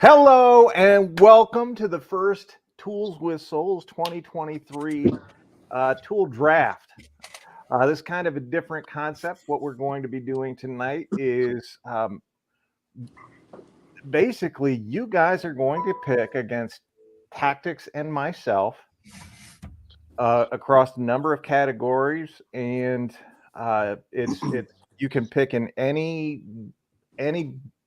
Hello and welcome to the first Tools with SoAlz 2023 tool draft. This is kind of a different concept. What we're going to be doing tonight is basically you guys are going to pick against Tactics and myself across a number of categories, and it's you can pick in any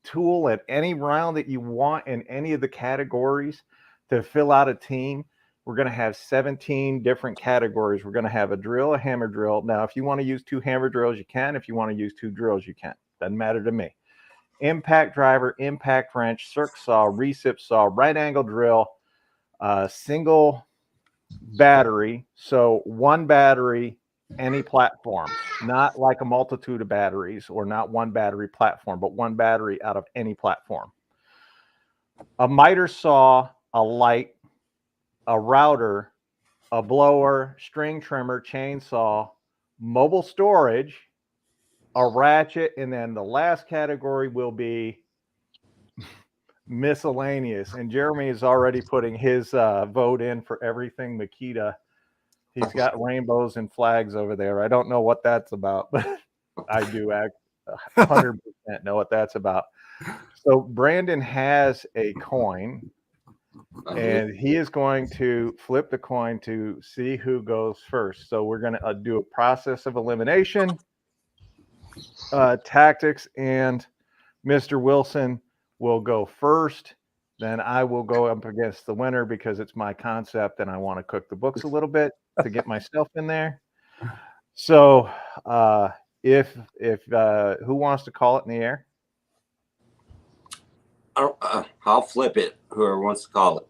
tool at any round that you want in any of the categories to fill out a team. We're going to have 17 different categories. We're going to have a drill, a hammer drill. Now, if you want to use 2 hammer drills, you can. If you want to use 2 drills, you can. Doesn't matter to me. Impact driver, impact wrench, circ saw, recip saw, right angle drill, single battery. So 1 battery, any platform, not like a multitude of batteries, or not 1 battery platform, but 1 battery out of any platform. A miter saw, a light, a router, a blower, string trimmer, chainsaw, mobile storage, a ratchet, and then the last category will be miscellaneous. And Jeremy is already putting his vote in for everything Makita. He's got rainbows and flags over there. I don't know what that's about, but I do 100% know what that's about. So Brandon has a coin, and he is going to flip the coin to see who goes first. So we're going to do a process of elimination. Tactics and Mr. Wilson will go first. Then I will go up against the winner because it's my concept and I want to cook the books a little bit to get myself in there. So if who wants to call it in the air? I'll flip it. Whoever wants to call it.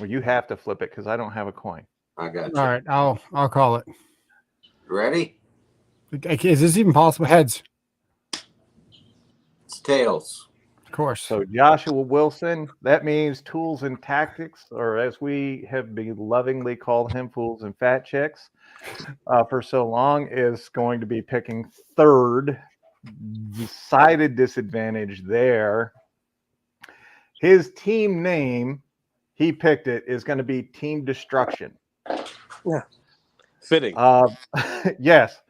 Well, you have to flip it because I don't have a coin. I got you. All right, I'll call it. Ready? Is this even possible? Heads. It's tails. Of course. So Joshua Wilson, that means Tools and Tactics, or as we have been lovingly called him, Fools and Fat Chicks, for so long, is going to be picking third. Decided disadvantage there. His team name, he picked it, is going to be Team Destruction. Yeah. Fitting. Yes.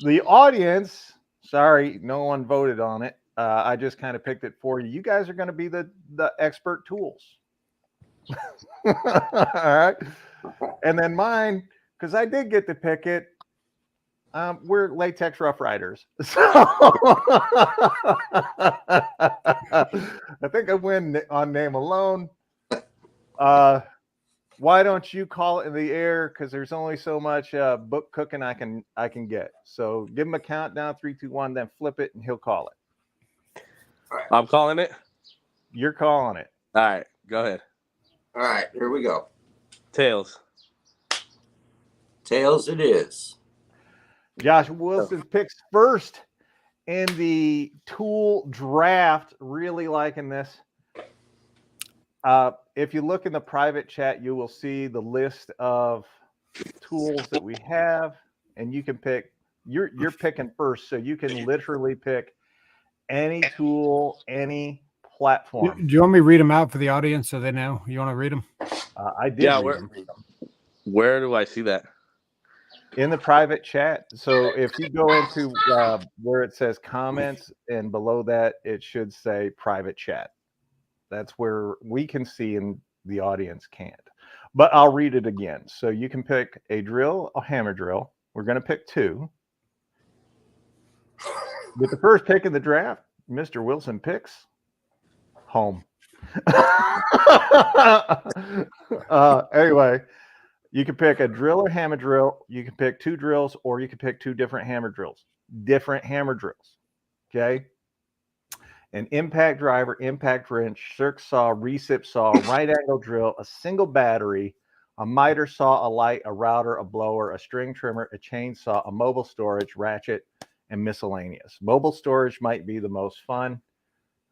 The audience, sorry, no one voted on it. I just kind of picked it for you. You guys are going to be the expert tools. All right. And then mine, because I did get to pick it, we're Latex Rough Riders. So I think I win on name alone. Why don't you call it in the air? Because there's only so much book cooking I can get. So give him a countdown, 3, 2, 1, then flip it, and he'll call it. I'm calling it. You're calling it. All right, go ahead. All right, here we go. Tails. Tails it is. Josh Wilson picks first in the tool draft. Really liking this. If you look in the private chat, you will see the list of tools that we have, and you can pick. You're picking first, so you can literally pick any tool, any platform. Do you want me to read them out for the audience so they know? You want to read them? I did. Yeah, read them. Where do I see that? In the private chat. So if you go into where it says comments, and below that it should say private chat. That's where we can see and the audience can't. But I'll read it again. So you can pick a drill, a hammer drill. We're going to pick 2. With the first pick in the draft, Mr. Wilson picks home. Anyway, you can pick a drill or hammer drill. You can pick 2 drills, or you can pick 2 different hammer drills. Different hammer drills. Okay. An impact driver, impact wrench, circ saw, recip saw, right angle drill, a single battery, a miter saw, a light, a router, a blower, a string trimmer, a chainsaw, a mobile storage, ratchet, and miscellaneous. Mobile storage might be the most fun,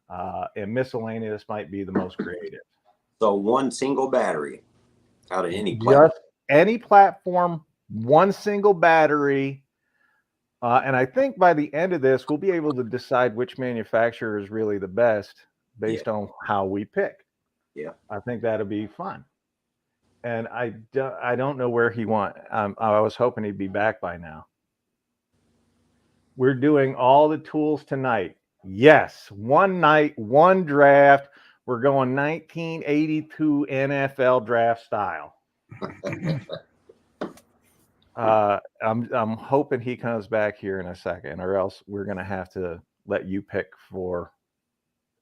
and miscellaneous might be the most creative. So 1 single battery out of any platform. Just any platform, 1 single battery. And I think by the end of this, we'll be able to decide which manufacturer is really the best based on how we pick. Yeah. I think that'll be fun. And I don't know where he went. I was hoping he'd be back by now. We're doing all the tools tonight. Yes, one night, one draft. We're going 1982 NFL draft style. I'm hoping he comes back here in a second, or else we're gonna have to let you pick for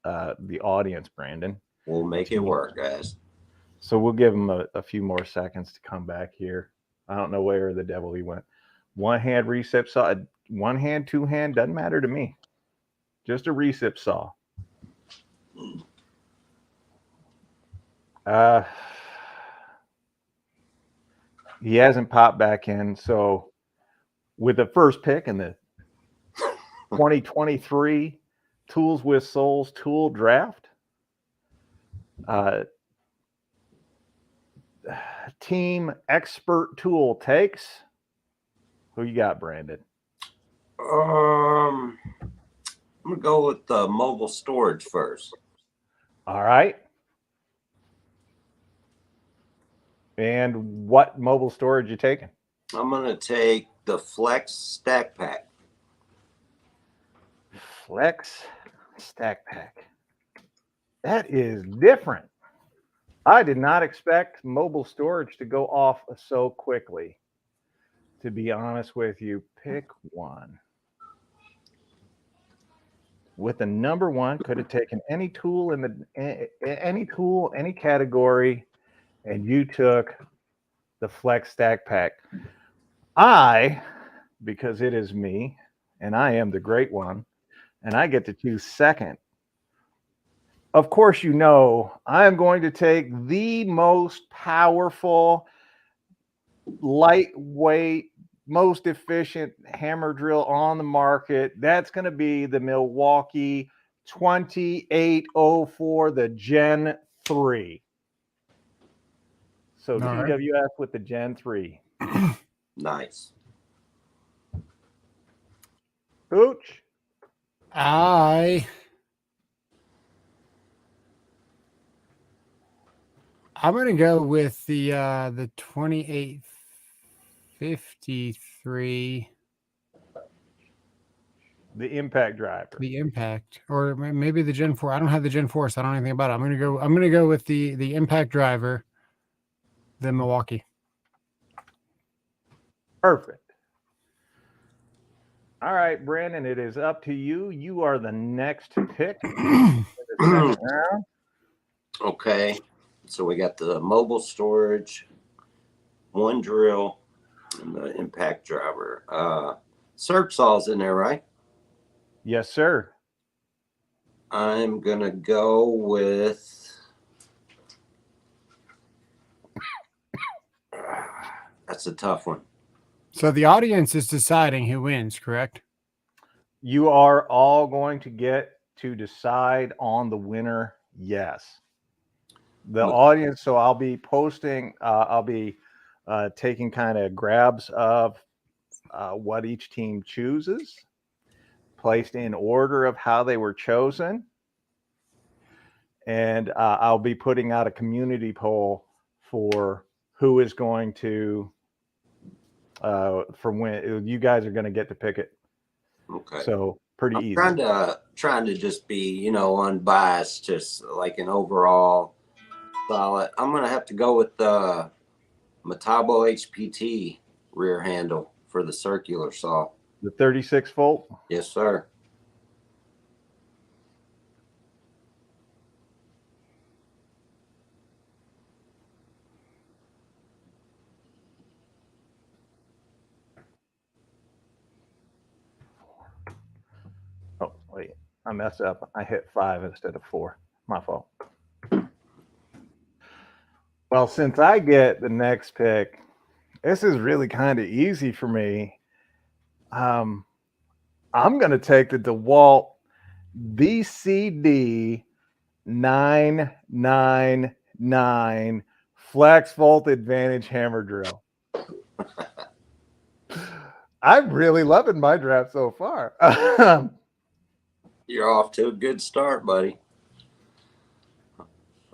the audience, Brandon. We'll make it work, guys. So we'll give him a few more seconds to come back here. I don't know where the devil he went. One hand recip saw, one hand, two hand, doesn't matter to me. Just a recip saw. He hasn't popped back in. So with the first pick in the 2023 Tools with SoAlz tool draft, Team Expert Tool takes. Who you got, Brandon? I'm gonna go with the mobile storage first. All right. And what mobile storage you taking? I'm gonna take the Flex Stack Pack. Flex Stack Pack. That is different. I did not expect mobile storage to go off so quickly. To be honest with you, pick one. With the number one, could have taken any tool in the any category, and you took the Flex Stack Pack. Because it is me, and I am the great one, and I get to choose second. Of course, you know I am going to take the most powerful, lightweight, most efficient hammer drill on the market. That's going to be the Milwaukee 2804, the Gen 3. So TWS with the Gen 3. Nice. Pooch. I'm gonna go with the 2853. The impact driver. The impact, or maybe the Gen 4. I don't have the Gen 4, so I don't know anything about it. I'm gonna go with the impact driver, the Milwaukee. Perfect. All right, Brandon, it is up to you. You are the next pick. Okay. So we got the mobile storage, one drill, and the impact driver. SoAlz in there, right? Yes, sir. I'm gonna go with that's a tough one. So the audience is deciding who wins, correct? You are all going to get to decide on the winner. Yes. The audience. So I'll be posting, I'll be taking kind of grabs of what each team chooses, placed in order of how they were chosen. And I'll be putting out a community poll for who is going to, for when you guys are going to get to pick it. Okay. So pretty easy. Trying to just be, unbiased, just like an overall solid. I'm gonna have to go with the Metabo HPT rear handle for the circular saw. The 36 volt. Yes, sir. Oh, wait, I messed up. I hit 5 instead of 4. My fault. Well, since I get the next pick, this is really kind of easy for me. I'm going to take the Dewalt BCD 999 Flex Volt Advantage hammer drill. I'm really loving my draft so far. You're off to a good start, buddy.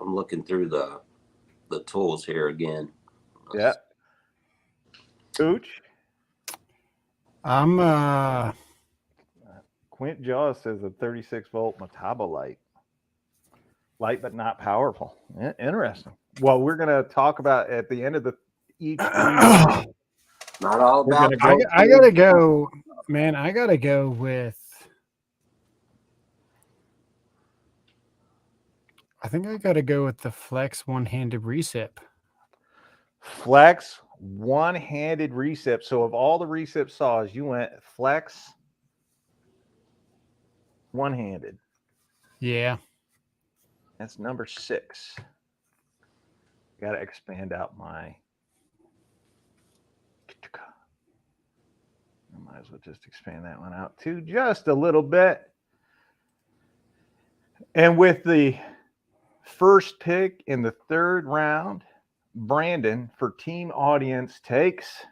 I'm looking through the tools here again. Yeah. Cooch. I'm Quint Jaws says a 36-volt metabolite. Light but not powerful. Interesting. Well, we're going to talk about at the end of each I, Not all We're about. gonna I gotta go, man. I gotta go with. I think I gotta go with the Flex one-handed recip. Flex one-handed recip. So of all the recip saws, you went Flex one-handed. Yeah. That's number 6. Got to expand out my. I might as well just expand that one out too, just a little bit. And with the first pick in the 3rd round, Brandon for team audience takes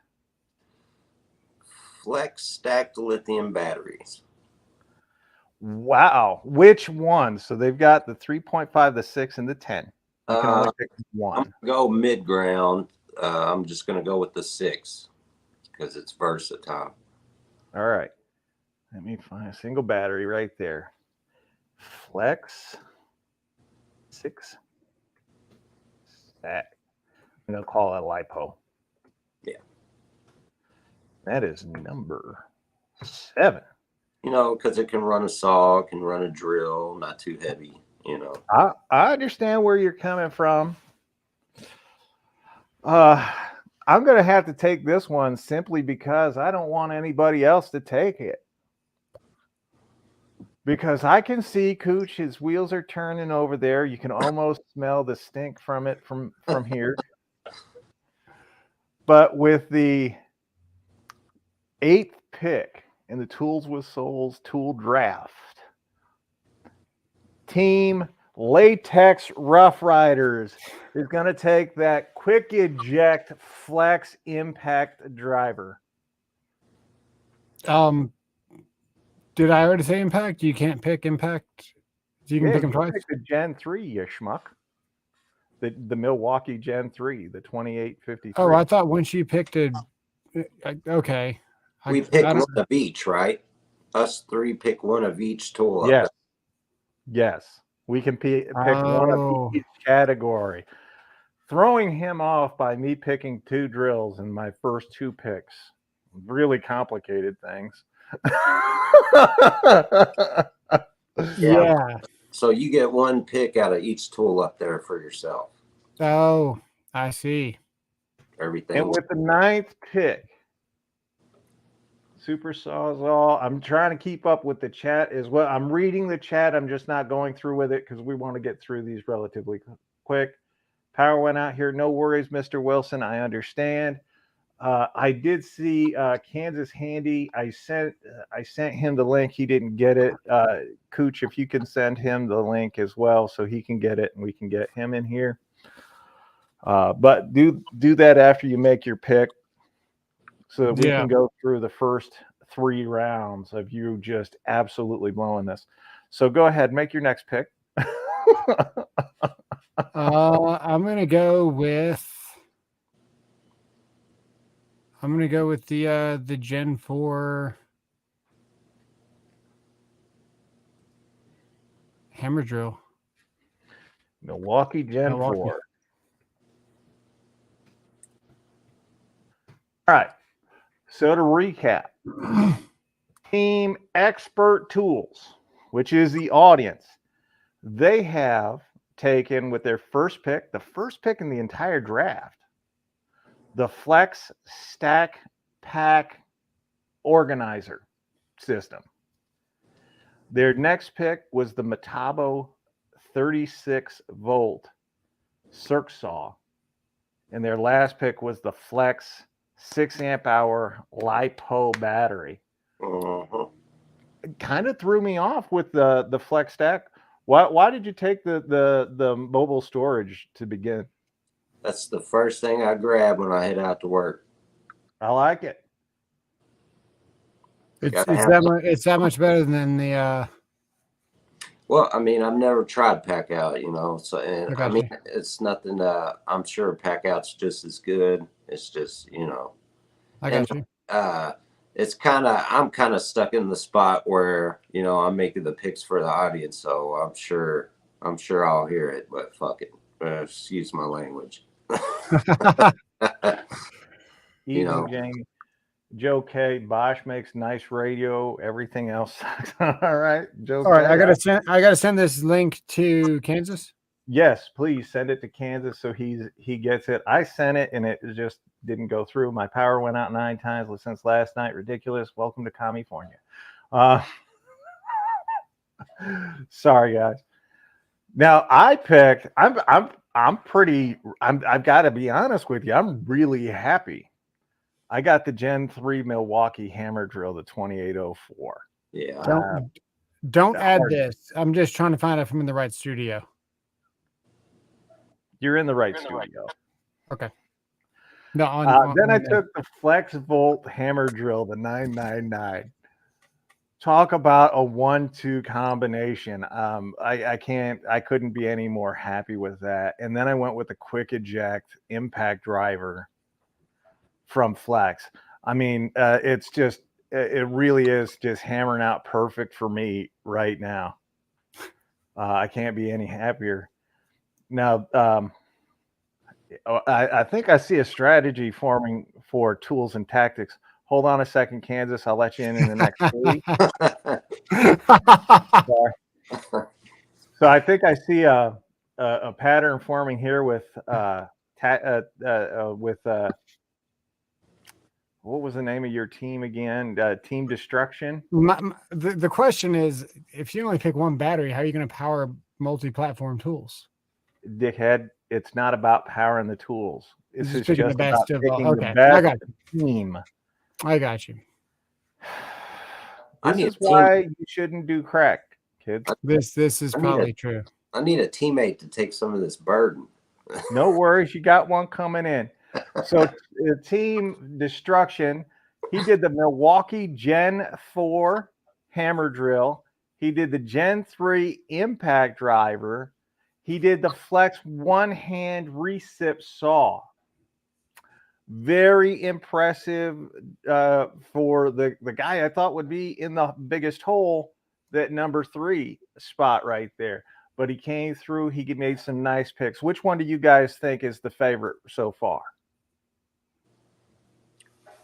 Flex stacked lithium batteries. Wow. Which one? So they've got the 3.5, the 6, and the 10. You can only pick I'm one. gonna go mid ground. I'm just gonna go with the 6 because it's versatile. All right. Let me find a single battery right there. Flex 6 stack. I'm going to call it LiPo. Yeah. That is number 7. You know, because it can run a saw, it can run a drill, not too heavy, you know. I understand where you're coming from. I'm going to have to take this one simply because I don't want anybody else to take it. Because I can see Cooch, his wheels are turning over there. You can almost smell the stink from it from here. But with the 8th pick in the Tools with Souls tool draft, Team Latex Rough Riders is going to take that quick eject flex impact driver. Did I already say impact? You can't pick impact. You can pick them twice. Pick the Gen 3, you schmuck. The Milwaukee Gen 3, the 2853. Oh, I thought when she picked it. Okay. We pick one of each, right? Us 3 pick one of each tool. Yes. Yes. We can pick one of each category. Throwing him off by me picking 2 drills in my first 2 picks really complicated things. Yeah. So you get 1 pick out of each tool up there for yourself. Oh, I see. Everything. And with the 9th pick, Super Sawzall, I'm trying to keep up with the chat as well. I'm reading the chat. I'm just not going through with it because we want to get through these relatively quick. Power went out here. No worries, Mr. Wilson. I understand. I did see Kansas Handy. I sent him the link. He didn't get it. Cooch, if you can send him the link as well so he can get it and we can get him in here. But do that after you make your pick so that we can go through the first 3 rounds of you just absolutely blowing this. So go ahead, make your next pick. I'm gonna go with the Gen 4 hammer drill. Milwaukee Gen 4. All right. So to recap, Team Expert Tools, which is the audience, they have taken with their first pick, the first pick in the entire draft, the Flex Stack Pack Organizer system. Their next pick was the Metabo 36-volt circ saw. And their last pick was the Flex 6-amp-hour LiPo battery. It kind of threw me off with the Flex Stack. Why did you take the mobile storage to begin? That's the first thing I grab when I head out to work. I like it. It's that much better than the. Well, I mean, I've never tried pack out, so and I I got mean, you. it's nothing. I'm sure pack out's just as good. It's just I and got you. it's I'm kind of stuck in the spot where I'm making the picks for the audience, so I'm sure I'll hear it, but fuck it. Excuse my language. you Easy, know, Jamie. Joe K. Bosch makes nice radio. Everything else sucks. All right, Joe All right, K. I gotta send this link to Kansas. Yes, please send it to Kansas so he gets it. I sent it and it just didn't go through. My power went out 9 times since last night. Ridiculous. Welcome to California. Sorry, guys. Now I picked. I've got to be honest with you. I'm really happy. I got the Gen 3 Milwaukee hammer drill, the 2804. yeah. Don't add hard. this. I'm just trying to find out if I'm in the right studio. You're in the right studio. Okay. No, then I took the Flex Volt hammer drill, the 999. Talk about a 1-2 combination. I couldn't be any more happy with that. And then I went with the quick eject impact driver from Flex. I mean, it really is just hammering out perfect for me right now. I can't be any happier. Now, I think I see a strategy forming for tools and tactics. Hold on a second, Kansas. I'll let you in the next 3. So I think I see a pattern forming here with what was the name of your team again? Team Destruction. The question is, if you only pick one battery, how are you going to power multi-platform tools? Dickhead, it's not about powering the tools. It's just picking the best about of picking okay. the best I got team. I got you. This is why you shouldn't do crack, kids. This is probably true. I need a teammate to take some of this burden. No worries, you got one coming in. So Team Destruction, he did the Milwaukee Gen 4 hammer drill. He did the Gen 3 impact driver. He did the Flex one-hand recip saw. Very impressive for the guy I thought would be in the biggest hole, that number 3 spot right there. But he came through. He made some nice picks. Which one do you guys think is the favorite so far?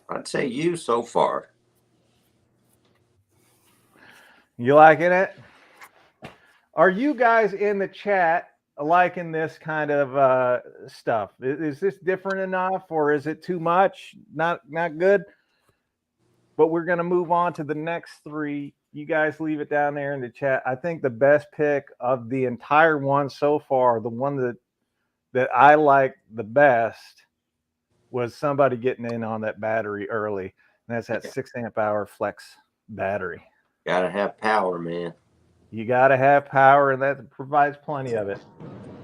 I'd say you so far. You liking it? Are you guys in the chat liking this kind of stuff? Is this different enough, or is it too much? Not good? But we're going to move on to the next 3. You guys leave it down there in the chat. I think the best pick of the entire one so far, the one that I like the best, was somebody getting in on that battery early. And that's that 6 amp hour Flex battery. Gotta have power, man. You got to have power, and that provides plenty of it.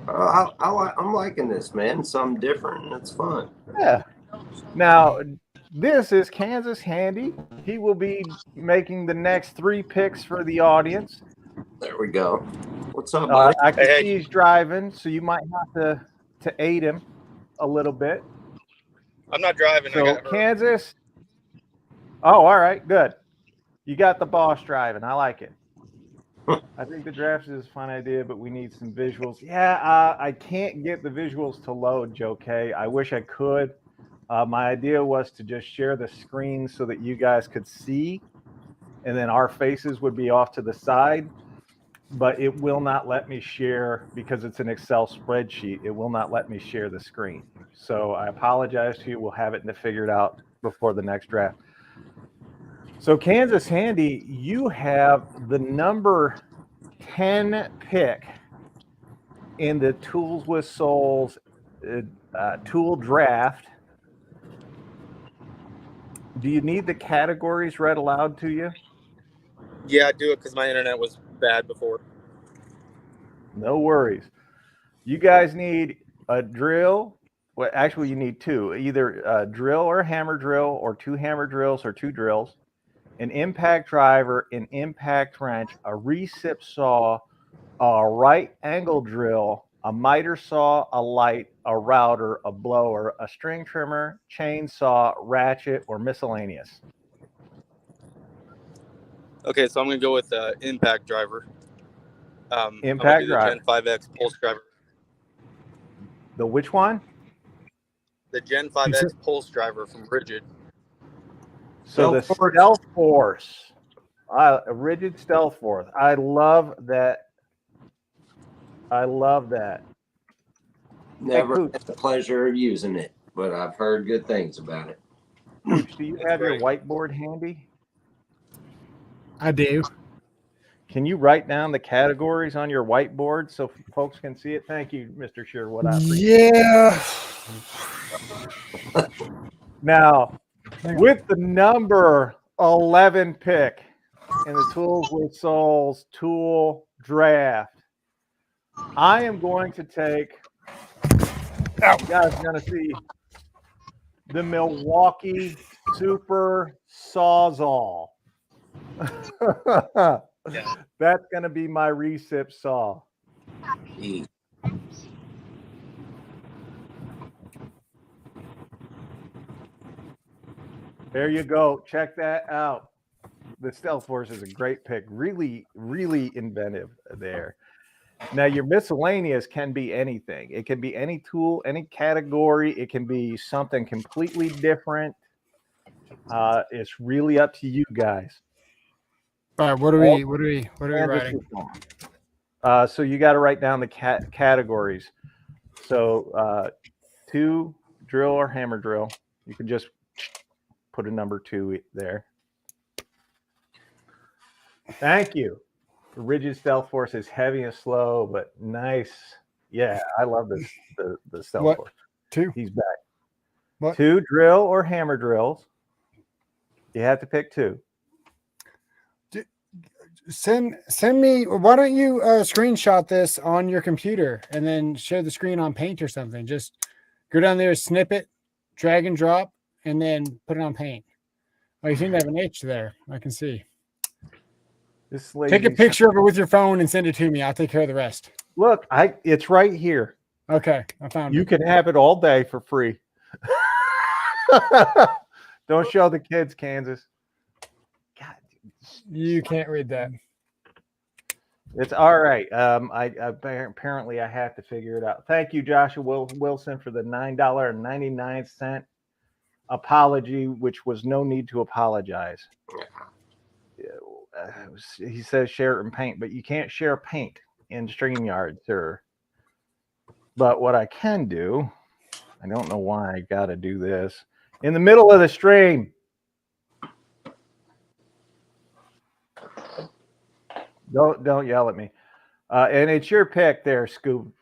I'm liking this, man. Something different, and it's fun. Yeah. Now, this is Kansas Handy. He will be making the next 3 picks for the audience. There we go. What's up, buddy? I can see he's driving, so you might have to aid him a little bit. I'm not driving. So Kansas. Oh, all right, good. You got the boss driving. I like it. I think the draft is a fun idea, but we need some visuals. Yeah, I can't get the visuals to load, Joe K. I wish I could. My idea was to just share the screen so that you guys could see, and then our faces would be off to the side. But it will not let me share because it's an Excel spreadsheet. It will not let me share the screen. So I apologize to you. We'll have it figured out before the next draft. So Kansas Handy, you have the number 10 pick in the Tools with SoAlz tool draft. Do you need the categories read aloud to you? Yeah, I do it because my internet was bad before. No worries. You guys need a drill. Well, actually, you need 2. Either a drill or a hammer drill, or 2 hammer drills or 2 drills, an impact driver, an impact wrench, a recip saw, a right angle drill, a miter saw, a light, a router, a blower, a string trimmer, chainsaw, ratchet, or miscellaneous? Okay, so I'm gonna go with the impact driver. I'm gonna Impact do the driver. Gen 5X pulse driver. The which one? The Gen 5X pulse driver from Ridgid. So the Stealth Stealth Force, a Ridgid Stealth Force. I love that. I love that. Never Cooch. had the pleasure of using it, but I've heard good things about it. Cooch, do you It's have your great. whiteboard handy? I do. Can you write down the categories on your whiteboard so folks can see it? Thank you, Mr. Sherwood. I appreciate it. Yeah. Now, with the number 11 pick in the Tools with SoAlz tool draft, I am going to take, you guys are going to see the Milwaukee Super Sawzall. Yeah. That's going to be my recip saw. Eat. There you go. Check that out. The Stealth Force is a great pick. Really, really inventive there. Now, your miscellaneous can be anything. It can be any tool, any category. It can be something completely different. It's really up to you guys. All right, what are we writing? So you got to write down the categories. So 2 drill or hammer drill. You can just put a number 2 there. Thank you. The Ridgid Stealth Force is heavy and slow, but nice. Yeah, I love this. The Stealth Force. 2. He's back. What? 2 drill or hammer drills. You have to pick 2. Send me. Why don't you screenshot this on your computer and then share the screen on Paint or something? Just go down there, snip it, drag and drop, and then put it on Paint. Oh, you seem to have an H there. I can see. This lady, Take a picture of it with your phone and send it to me. I'll take care of the rest. Look, it's right here. Okay, I found You it. can have it all day for free. Don't show the kids, Kansas. God, You can't read that. it's all right. Apparently I have to figure it out. Thank you, Joshua Wilson, for the $9.99 apology, which was no need to apologize. He says share it in Paint, but you can't share Paint in StreamYard, sir. But what I can do, I don't know why I got to do this in the middle of the stream. Don't yell at me. And it's your pick there, Scoop.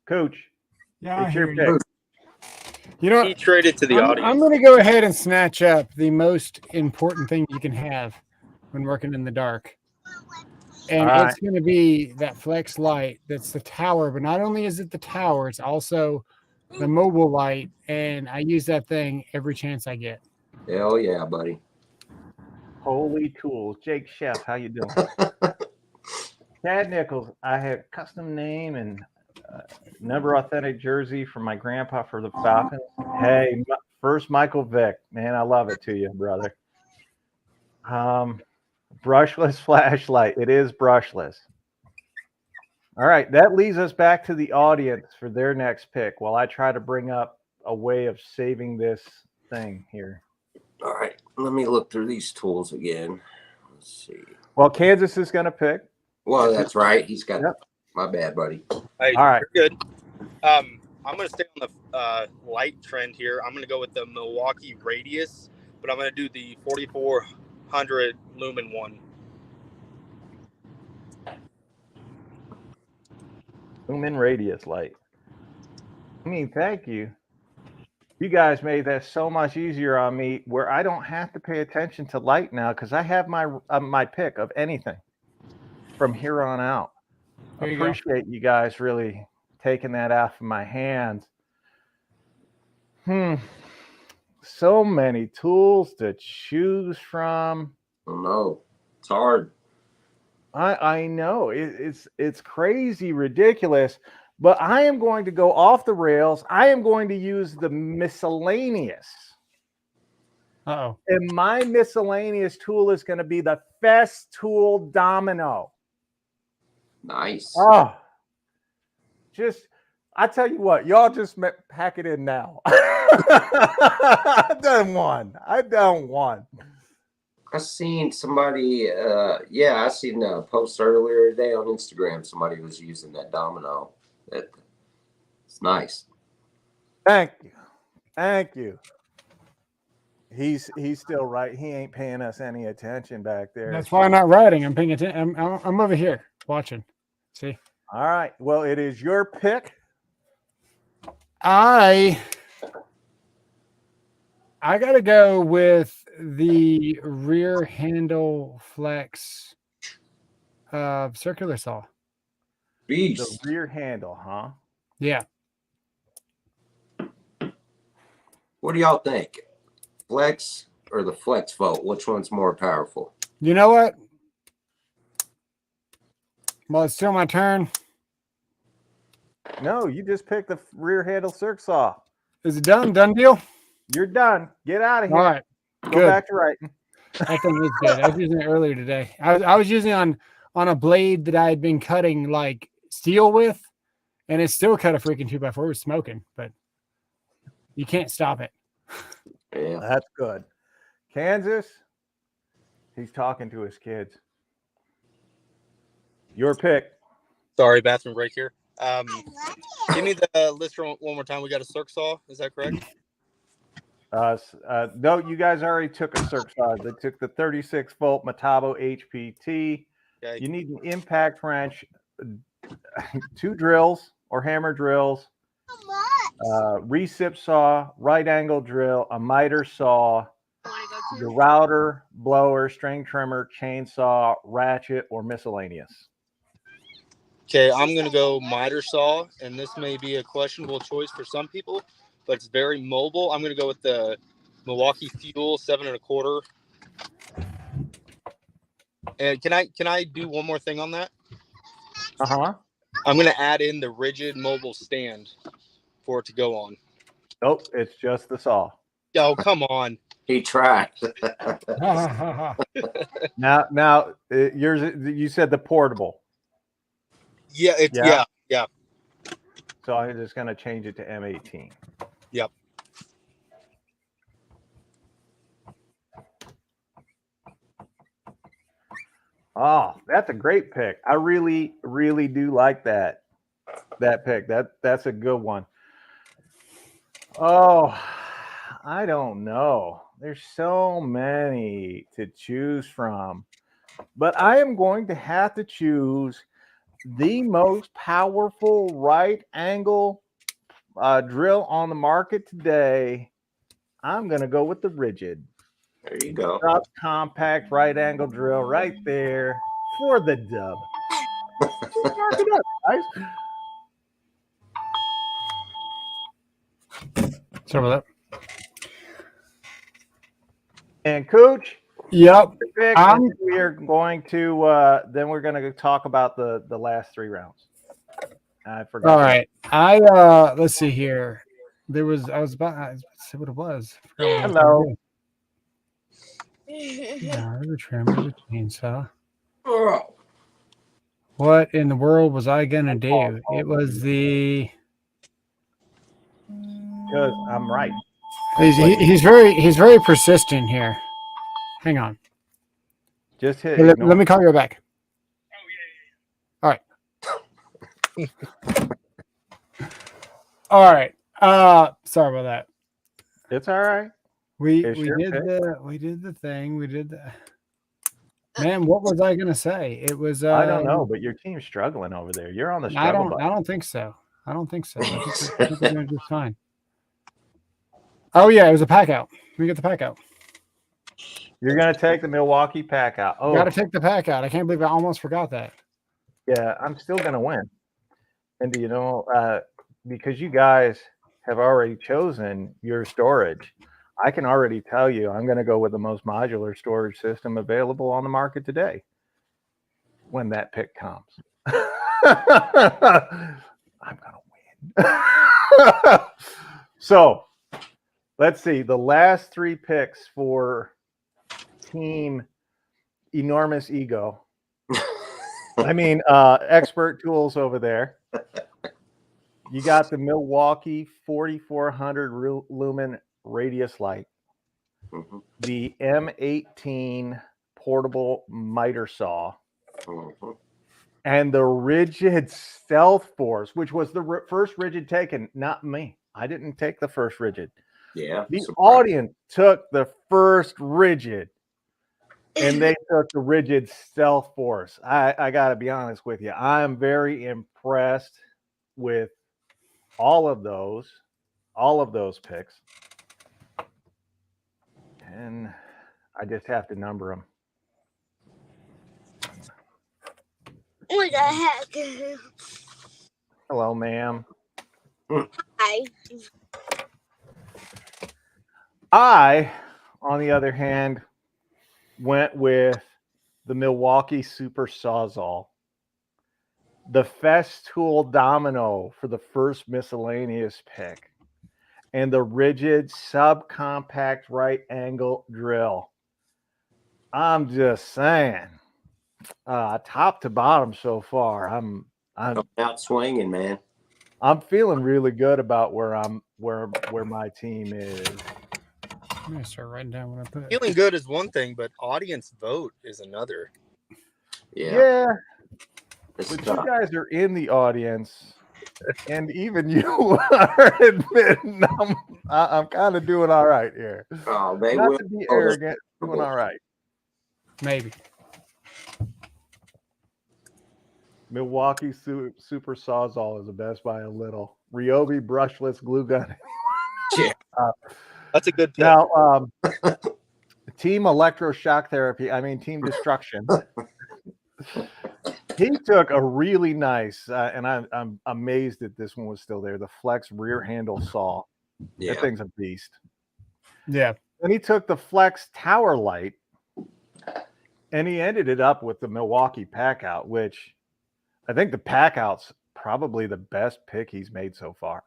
Coach. Yeah, It's your pick. You know, He traded to the audience. I'm going to go ahead and snatch up the most important thing you can have when working in the dark. And All it's going to be that flex light that's the tower. But not only is it the tower, it's also the mobile light. And I use that thing every chance I get. Hell yeah, buddy. Holy tools. Jake Chef, how you doing? Chad Nichols, I have custom name and number authentic jersey from my grandpa for the Falcons. Hey, first Michael Vick. Man, I love it to you, brother. Brushless flashlight. It is brushless. All right, that leads us back to the audience for their next pick while I try to bring up a way of saving this thing here. All right, let me look through these tools again. Let's see. Well, Kansas is going to pick. Well, that's right. He's got. Yep. My bad, buddy. Hey, All right. you're good. I'm going to stay on the light trend here. I'm going to go with the Milwaukee Radius, but I'm going to do the 4400 lumen one. Lumen radius light. I mean, thank you. You guys made that so much easier on me where I don't have to pay attention to light now because I have my pick of anything from here on out. I appreciate you guys really taking that out of my hands. So many tools to choose from. Oh no, it's hard. I know it's crazy ridiculous, but I am going to go off the rails. I am going to use the miscellaneous. Uh-oh. And my miscellaneous tool is going to be the Festool Domino. Nice. Oh, I tell you what, y'all just pack it in now. I've done one. I seen somebody, I seen a post earlier today on Instagram. Somebody was using that domino. It's nice. Thank you. He's still right. He ain't paying us any attention back there. That's why I'm not riding. I'm paying attention. I'm over here watching. See? All right. Well, it is your pick. I gotta go with the rear handle flex circular saw. Beast. The rear handle, huh? Yeah. What do y'all think? Flex or the Flex Volt? Which one's more powerful? You know what? Well, it's still my turn. No, you just picked the rear handle circ saw. Is it done? Done deal? You're done. Get out of here. All right. Go Good. back to writing. That thing is good. I was using it earlier today. I was using it on a blade that I had been cutting like steel with, and it still cut a freaking 2x4. It was smoking, but you can't stop it. Yeah. That's good. Kansas, he's talking to his kids. Your pick. Sorry, bathroom break here. Give me the list one more time. We got a circ saw. Is that correct? No, you guys already took a circ saw. They took the 36-volt Metabo HPT. Okay. You need an impact wrench, 2 drills or hammer drills, recip saw, right angle drill, a miter saw, the router, blower, string trimmer, chainsaw, ratchet, or miscellaneous. Okay, I'm going to go miter saw, and this may be a questionable choice for some people, but it's very mobile. I'm going to go with the Milwaukee Fuel 7 1/4. And can I do one more thing on that? Uh-huh. I'm going to add in the Ridgid mobile stand for it to go on. Nope, it's just the saw. Oh, come on. He tried. Now, yours. You said the portable. Yeah, yeah. So I'm just going to change it to M18. Yep. Oh, that's a great pick. I really, really do like that pick. That's a good one. Oh, I don't know. There's so many to choose from, but I am going to have to choose the most powerful right angle drill on the market today. I'm going to go with the Ridgid. There you go. Compact right angle drill right there for the dub. Mark it up, guys. Sorry about that. And Cooch, Yep. we are going to then we're going to talk about the last 3 rounds. I forgot. All right. Let's see here. I was about to say what it was. Hello. The trimmer, the chainsaw. What in the world was I gonna do? It was the. Because I'm right. He's very persistent here. Hang on. Just hit. Hey, let me call you back. All right. All right. Sorry about that. It's all right. We did the thing. We did the. Man, what was I gonna say? It was. I don't know, but your team's struggling over there. You're on the struggle button. I don't think so. I think we're doing just fine. Oh yeah, it was a pack out. We get the pack out. You're gonna take the Milwaukee pack out. Oh, Got to take the pack out. I can't believe I almost forgot that. Yeah, I'm still gonna win. And do you know, because you guys have already chosen your storage, I can already tell you I'm going to go with the most modular storage system available on the market today. when that pick comes. I'm gonna win. So let's see. The last 3 picks for Team Enormous Ego. I mean, Expert Tools over there. You got the Milwaukee 4400 lumen radius light, Mhm. the M18 portable miter saw, Mhm. and the Ridgid Stealth Force, which was the first Ridgid taken, not me. I didn't take the first Ridgid. Yeah. The surprise. audience took the first Ridgid, and they took the Ridgid Stealth Force. I got to be honest with you. I'm very impressed with all of those picks. And I just have to number them. What the heck? Hello, ma'am. Hi. I, on the other hand, went with the Milwaukee Super Sawzall, the Festool Domino for the first miscellaneous pick, and the Ridgid subcompact right angle drill. I'm just saying, top to bottom so far, I'm Coming out swinging, man. I'm feeling really good about where my team is. I'm gonna start writing down what I put. Feeling good is one thing, but audience vote is another. Yeah. It's But tough. you guys are in the audience, and even you are admitting I'm kind of doing all right here. Oh, they Not will. to be Oh, that's arrogant, doing all right. Maybe. Milwaukee Super Sawzall is the best by a little. Ryobi brushless glue gun. Yeah. That's a good pick. Now, Team Electroshock Therapy. I mean, Team Destruction. He took a really nice, and I'm amazed that this one was still there. The Flex rear handle saw. Yeah. That thing's a beast. Yeah. And he took the Flex Tower Light, and he ended it up with the Milwaukee Pack Out, which I think the Pack Out's probably the best pick he's made so far.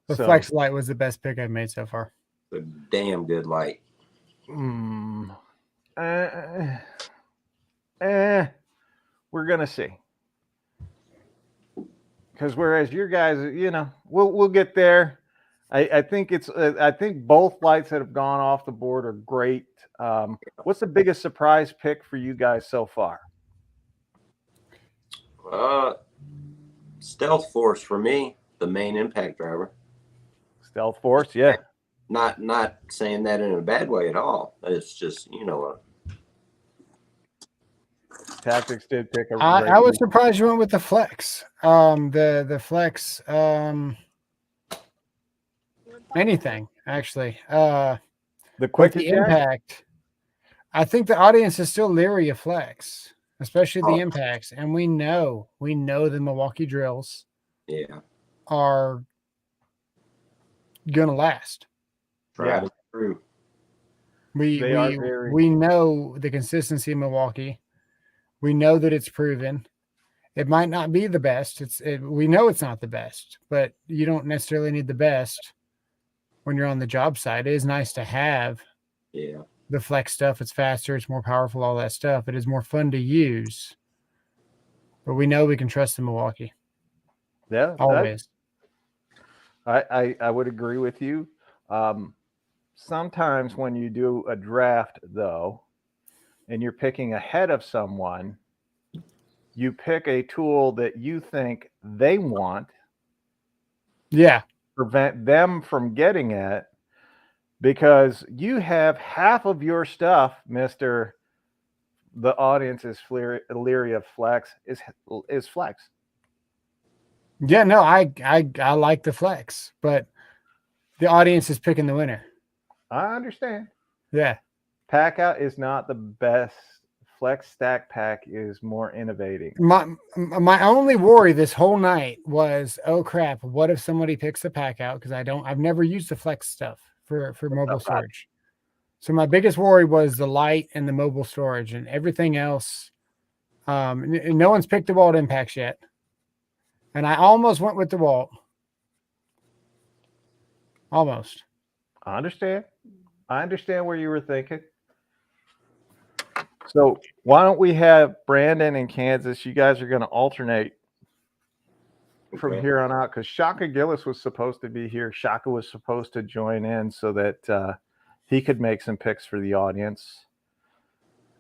The So- Flex Light was the best pick I've made so far. A damn good light. We're gonna see. Because whereas your guys, we'll get there. I think I think both lights that have gone off the board are great. What's the biggest surprise pick for you guys so far? Stealth Force for me, the main impact driver. Stealth Force, yeah. Not saying that in a bad way at all. It's just, Tactics did pick a I great was surprised you went with the Flex. The Flex anything actually. the With quick the eject? impact, I think the audience is still leery of Flex, especially the Oh. impacts. And we know the Milwaukee drills yeah. are gonna last. Tried and true. We They are very- we know the consistency of Milwaukee. We know that it's proven. It might not be the best. We know it's not the best, but you don't necessarily need the best when you're on the job site. It is nice to have Yeah. the Flex stuff. It's faster, it's more powerful, all that stuff. It is more fun to use. But we know we can trust the Milwaukee. Yeah, Always. I would agree with you. Sometimes when you do a draft, though, and you're picking ahead of someone, you pick a tool that you think they want, Yeah. prevent them from getting it, because you have half of your stuff, Mr. The audience is leery of Flex, is Flex. Yeah, no, I like the Flex, but the audience is picking the winner. I understand. Yeah. Pack Out is not the best. Flex Stack Pack is more innovating. My only worry this whole night was, oh crap, what if somebody picks the Pack Out? Because I've never used the Flex stuff for mobile storage. So my biggest worry was the light and the mobile storage, and everything else. No one's picked the Dewalt impacts yet, and I almost went with the Dewalt. Almost. I understand. I understand where you were thinking. So why don't we have Brandon and Kansas? You guys are going to alternate from here on out, because Shaka Gillis was supposed to be here. Shaka was supposed to join in so that he could make some picks for the audience.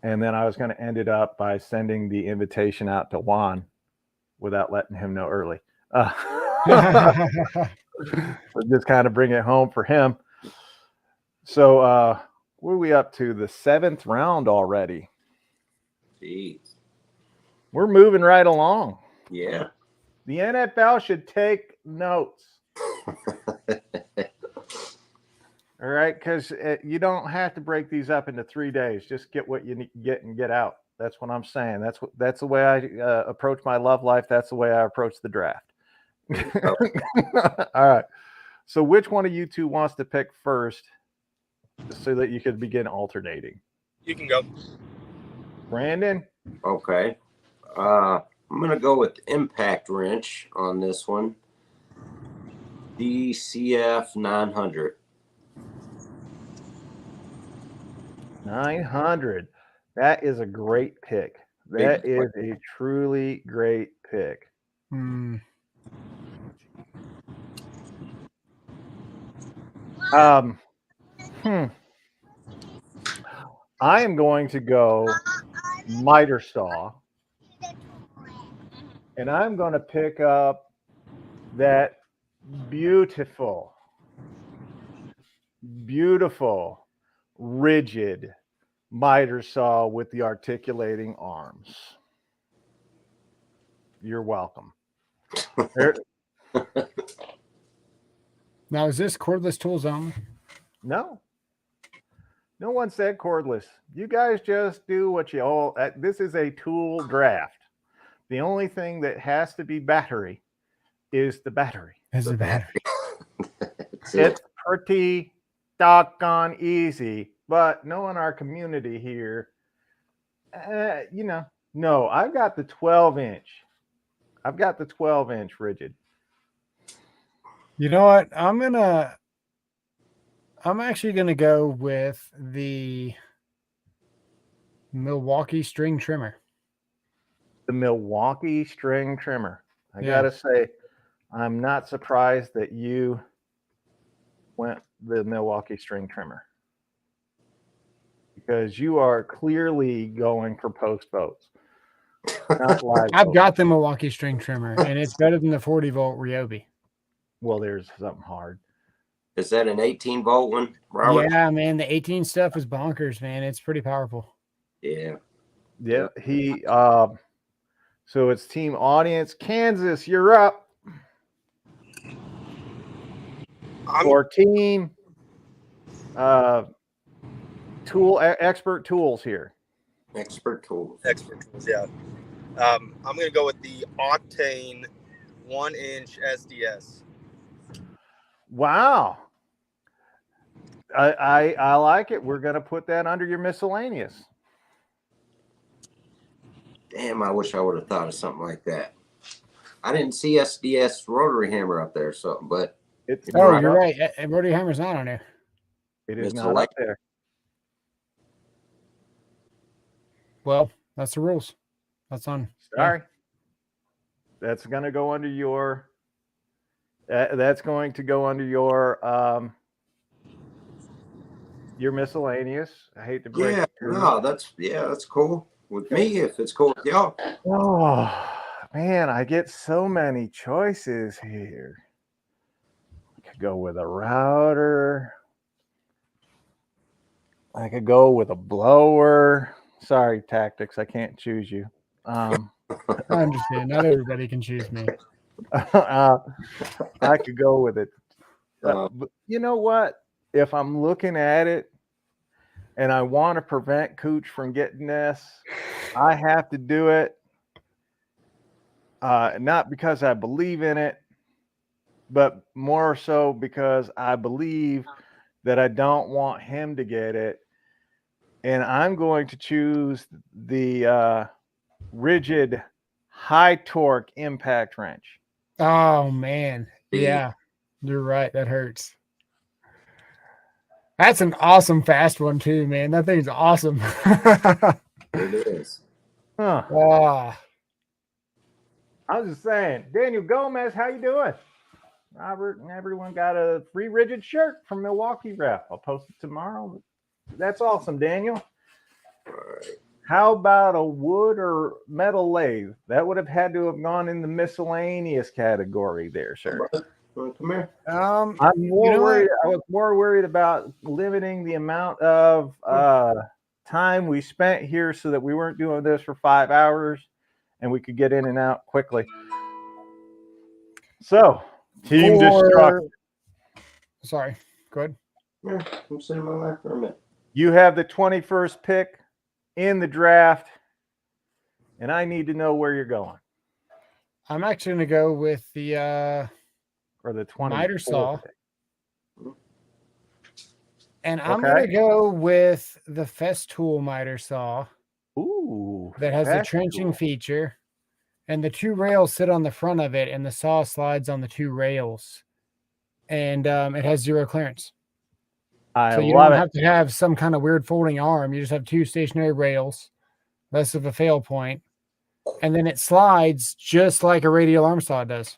And then I was going to end it up by sending the invitation out to Juan without letting him know early. Just kind of bring it home for him. So what are we up to? The 7th round already. Jeez. We're moving right along. Yeah. The NFL should take notes. All right, because you don't have to break these up into 3 days. Just get what you need to get and get out. That's what I'm saying. That's the way I approach my love life. That's the way I approach the draft. All right. So which one of you two wants to pick first so that you could begin alternating? You can go. Brandon? Okay. I'm going to go with Impact Wrench on this one. DCF 900. 900. That is a great pick. That is a truly great pick. I am going to go miter saw, and I'm going to pick up that beautiful Ridgid miter saw with the articulating arms. You're welcome. Now, is this cordless tools only? No one said cordless. You guys just do what you all. This is a tool draft. The only thing that has to be battery is the battery. Is the battery? It's pretty doggone easy, but knowing our community here, no, I've got the 12-inch. I've got the 12-inch Ridgid. You know what? I'm actually gonna go with the Milwaukee string trimmer. The Milwaukee string trimmer. I gotta say, I'm not surprised that you went the Milwaukee string trimmer, because you are clearly going for post votes. Not live I've votes. got the Milwaukee string trimmer, and it's better than the 40-volt Ryobi. Well, there's something hard. Is that an 18-volt one, Robert? Yeah, man, the 18 stuff is bonkers, man. It's pretty powerful. Yeah. Yeah, so it's team audience. Kansas, you're up. Or team tool expert tools here. Expert tools, yeah. I'm going to go with the Octane 1-inch SDS. Wow. I like it. We're going to put that under your miscellaneous. Damn, I wish I would have thought of something like that. I didn't see SDS rotary hammer up there, but you're right. Rotary hammer's not on there. It is not up there. Well, that's the rules. That's on. Sorry. That's going to go under your. That's going to go under your miscellaneous. I hate to break it. No, that's cool with me if it's cool with y'all. Oh man, I get so many choices here. I could go with a router. I could go with a blower. Sorry, Tactics, I can't choose you. I understand. Not everybody can choose me. I could go with it. But you know what? If I'm looking at it and I want to prevent Cooch from getting this, I have to do it. Not because I believe in it, but more so because I believe that I don't want him to get it. and I'm going to choose the Ridgid high torque impact wrench. Oh man, yeah, you're right. That hurts. That's an awesome fast one too, man. That thing's awesome. It is. Huh. Ah, I was just saying, Daniel Gomez, how you doing? Robert and everyone got a free Ridgid shirt from Milwaukee Rep. I'll post it tomorrow. That's awesome, Daniel. All right. How about a wood or metal lathe? That would have had to have gone in the miscellaneous category there, sir. Come here. I'm more worried. I was more worried about limiting the amount of time we spent here so that we weren't doing this for 5 hours and we could get in and out quickly. So, team destruction. Sorry, go ahead. Yeah, I'm sitting in my lap for a minute. You have the 21st pick in the draft, and I need to know where you're going. I'm actually going to go with the Or the 24th miter saw. pick. And I'm going to go with the Festool miter saw. Ooh. That has the trenching feature. And the 2 rails sit on the front of it, and the saw slides on the 2 rails. And it has 0 clearance. So you don't have to have some kind of weird folding arm. You just have 2 stationary rails, less of a fail point. And then it slides just like a radial arm saw does.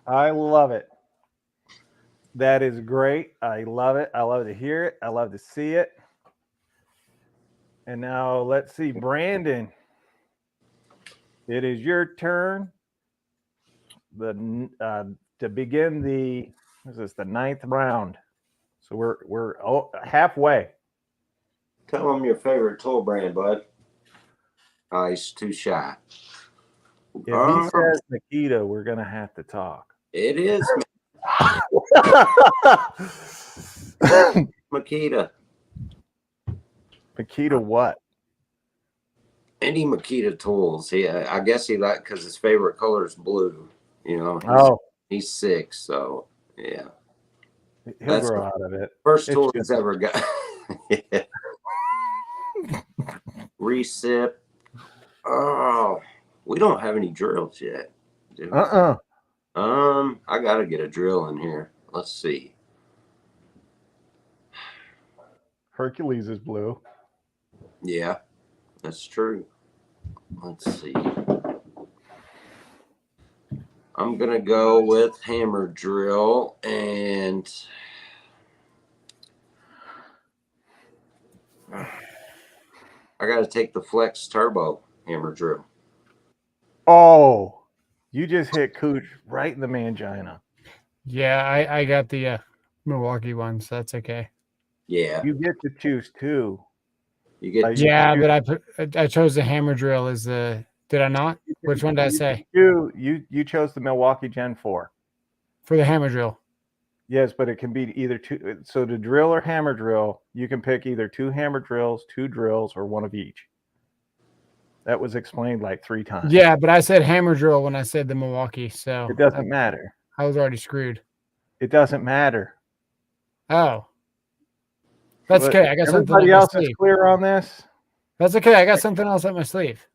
I love it. That is great. I love it. I love to hear it. I love to see it. And now let's see, Brandon. It is your turn. To begin the 9th round. So we're halfway. Tell them your favorite tool brand, bud. Oh, he's too shy. If he says Makita, we're gonna have to talk. It is Makita. Makita what? Any Makita tools. I guess he because his favorite color is blue. You know. He's 6, so yeah. He'll grow out of it. First tool he's ever got. Yeah. Recip. Oh, we don't have any drills yet. I gotta get a drill in here. Let's see. Hercules is blue. Yeah, that's true. Let's see. I'm gonna go with hammer drill, and I gotta take the Flex Turbo hammer drill. Oh, you just hit Cooch right in the mangina. Yeah, I got the Milwaukee one, so that's okay. Yeah, you get to choose 2. You get but I chose the hammer drill as the. Did I not? Which one did I say? You chose the Milwaukee Gen 4 for the hammer drill. Yes, but it can be either 2. So the drill or hammer drill, you can pick either 2 hammer drills, 2 drills, or 1 of each. That was explained like 3 times. Yeah, but I said hammer drill when I said the Milwaukee, so it doesn't matter. I was already screwed. It doesn't matter. Oh, that's okay. I got something. Everybody else is clear on this. That's okay. I got something else up my sleeve.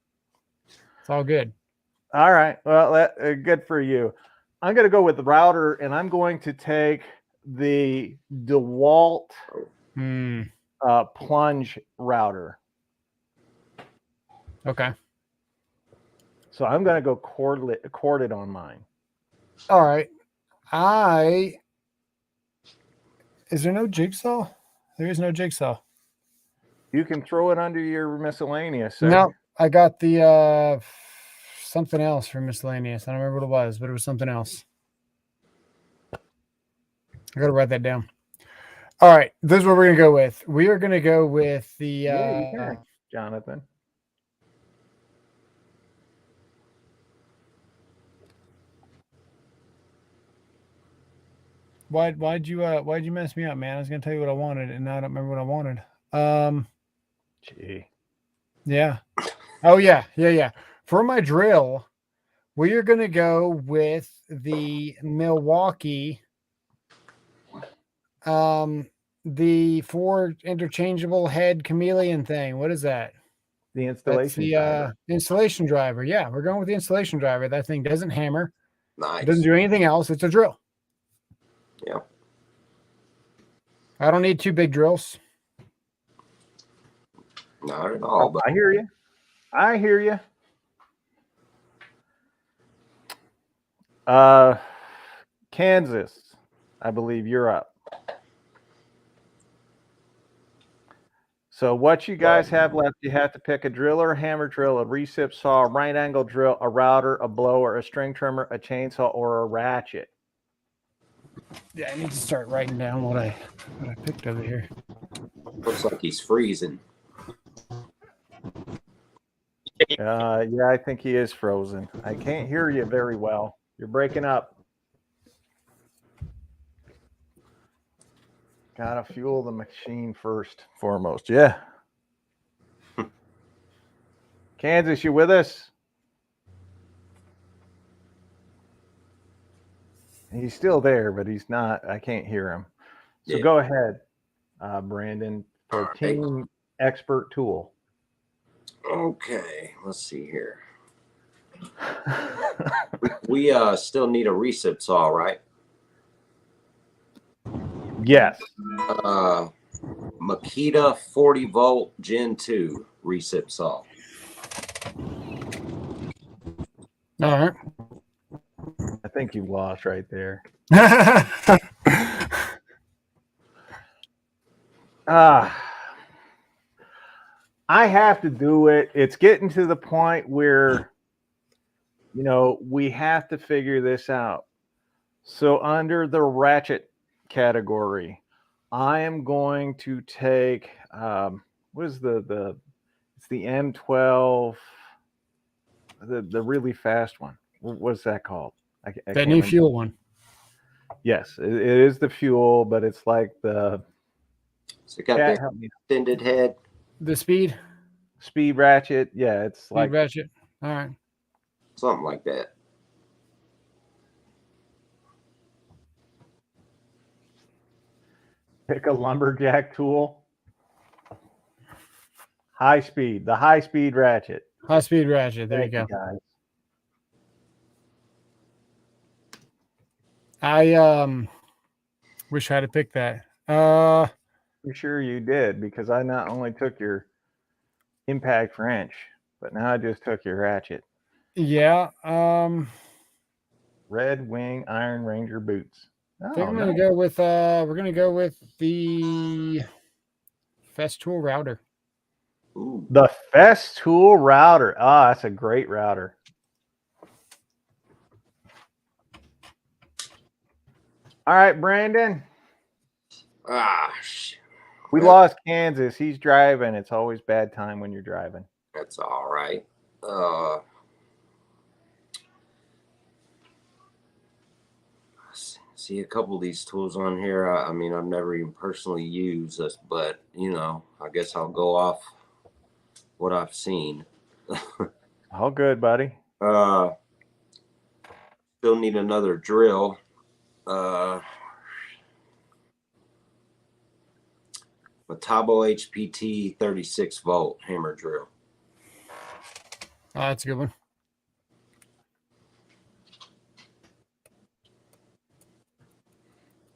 It's all good. All right. Well, good for you. I'm going to go with the router, and I'm going to take the Dewalt plunge router. Okay. So I'm going to go corded on mine. All right. Is there no jigsaw? There is no jigsaw. You can throw it under your miscellaneous. Sir. No, I got the something else for miscellaneous. I don't remember what it was, but it was something else. I got to write that down. All right. This is what we're going to go with. We are going to go with the Jonathan. Why'd you mess me up, man? I was gonna tell you what I wanted, and now I don't remember what I wanted. Gee. Yeah. Oh yeah. For my drill, we are gonna go with the Milwaukee the 4 interchangeable head chameleon thing. What is that? The That's installation the driver. installation driver. Yeah, we're going with the installation driver. That thing doesn't hammer. Nice. It doesn't do anything else. It's a drill. Yeah. I don't need 2 big drills. Not at all. But I hear you. I hear you. Kansas, I believe you're up. So what you guys have left, you have to pick a driller, a hammer drill, a recip saw, a right angle drill, a router, a blower, a string trimmer, a chainsaw, or a ratchet. Yeah, I need to start writing down what I picked over here. looks like he's freezing. Yeah, I think he is frozen. I can't hear you very well. You're breaking up. Gotta fuel the machine first, foremost. Yeah. Kansas, you with us? He's still there, but he's not. I can't hear him. So Yeah. go ahead, Brandon, for All right. Team Expert Tool. Okay, let's see here. We still need a recip saw, right? Yes. Makita 40 volt Gen 2 recip saw. All right. I think you lost right there. I have to do it. It's getting to the point where, we have to figure this out. So under the ratchet category, I am going to take what is it's the M12, the really fast one. What's that called? I that can't new remember. fuel one. Yes, it is the fuel, but it's like the So it got Cat, the help me. extended head. The speed Speed ratchet. Yeah, it's like ratchet. All right. Something like that. pick a lumberjack tool. High speed, the high speed ratchet. High speed ratchet. There Thank you go. guys. I wish I had picked that. I'm sure you did, because I not only took your impact wrench, but now I just took your ratchet. Yeah. Red Wing Iron Ranger boots. I think Oh, I'm gonna nice. go with we're gonna go with the Festool router. Ooh. The Festool router. Ah, that's a great router. All right, Brandon. We Well, lost Kansas. He's driving. It's always bad time when you're driving. that's all right. See a couple of these tools on here. I mean, I've never even personally used this, but I guess I'll go off what I've seen. All good, buddy. Still need another drill. Metabo HPT 36 volt hammer drill. That's a good one.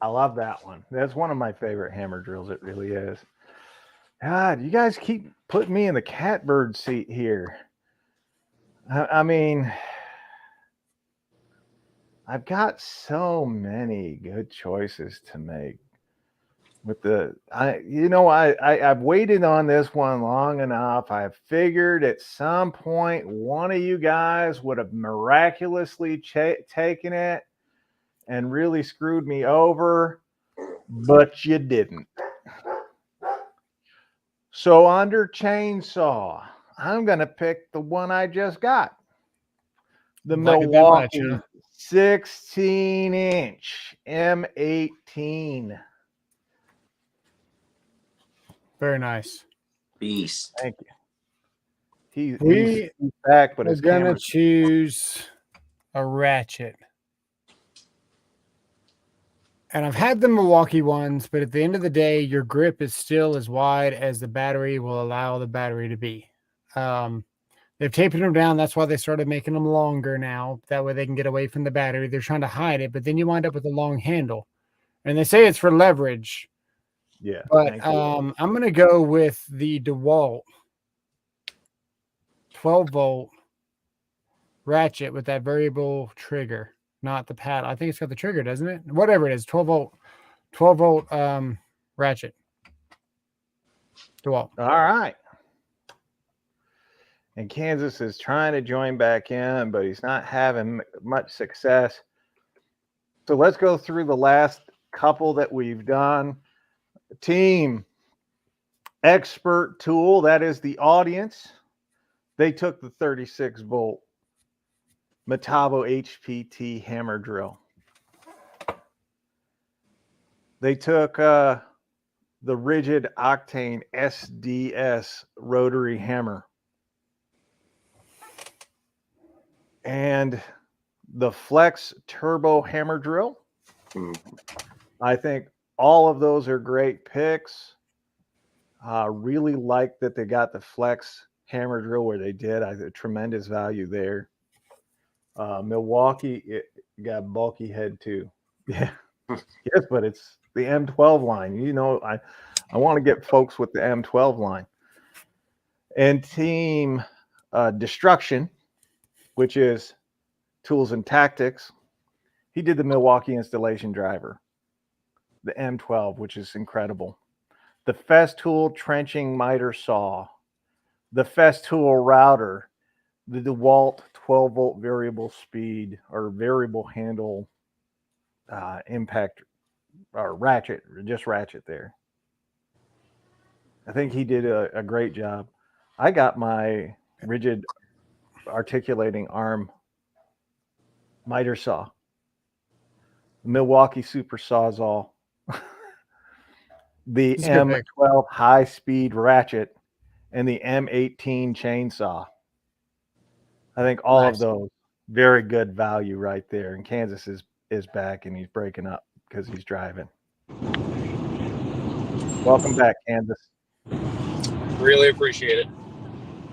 I love that one. That's one of my favorite hammer drills. It really is. God, you guys keep putting me in the catbird seat here. I mean, I've got so many good choices to make. I've waited on this one long enough. I figured at some point one of you guys would have miraculously taken it and really screwed me over, but you didn't. So under chainsaw, I'm going to pick the one I just got. The Milwaukee 16-inch M18. Very nice. Beast. Thank you. We He's back, but are his gonna camera. choose a ratchet. And I've had the Milwaukee ones, but at the end of the day, your grip is still as wide as the battery will allow the battery to be. They've tapered them down. That's why they started making them longer now. That way they can get away from the battery. They're trying to hide it, but then you wind up with a long handle. And they say it's for leverage. Yeah. But thank you. I'm going to go with the Dewalt 12-volt ratchet with that variable trigger, not the paddle. I think it's got the trigger, doesn't it? Whatever it is, 12-volt ratchet. Dewalt. All right. And Kansas is trying to join back in, but he's not having much success. So let's go through the last couple that we've done. Team Expert Tool, that is the audience. They took the 36-volt Metabo HPT hammer drill. They took the Ridgid Octane SDS rotary hammer. And the Flex Turbo hammer drill. I think all of those are great picks. Really like that they got the Flex hammer drill where they did. I think tremendous value there. Milwaukee, it got bulky head too. Yeah. Yes, but it's the M12 line. You know, I want to get folks with the M12 line. And Team Destruction, which is Tools and Tactics, he did the Milwaukee installation driver, the M12, which is incredible. The Festool trenching miter saw, the Festool router, the Dewalt 12-volt variable speed or variable handle impact or ratchet, just ratchet there. I think he did a great job. I got my Ridgid articulating arm miter saw, Milwaukee Super Sawzall, the M12 high speed ratchet, and the M18 chainsaw. I think all of those very good value right there. And Kansas is back and he's breaking up because he's driving. Welcome back, Kansas. Really appreciate it.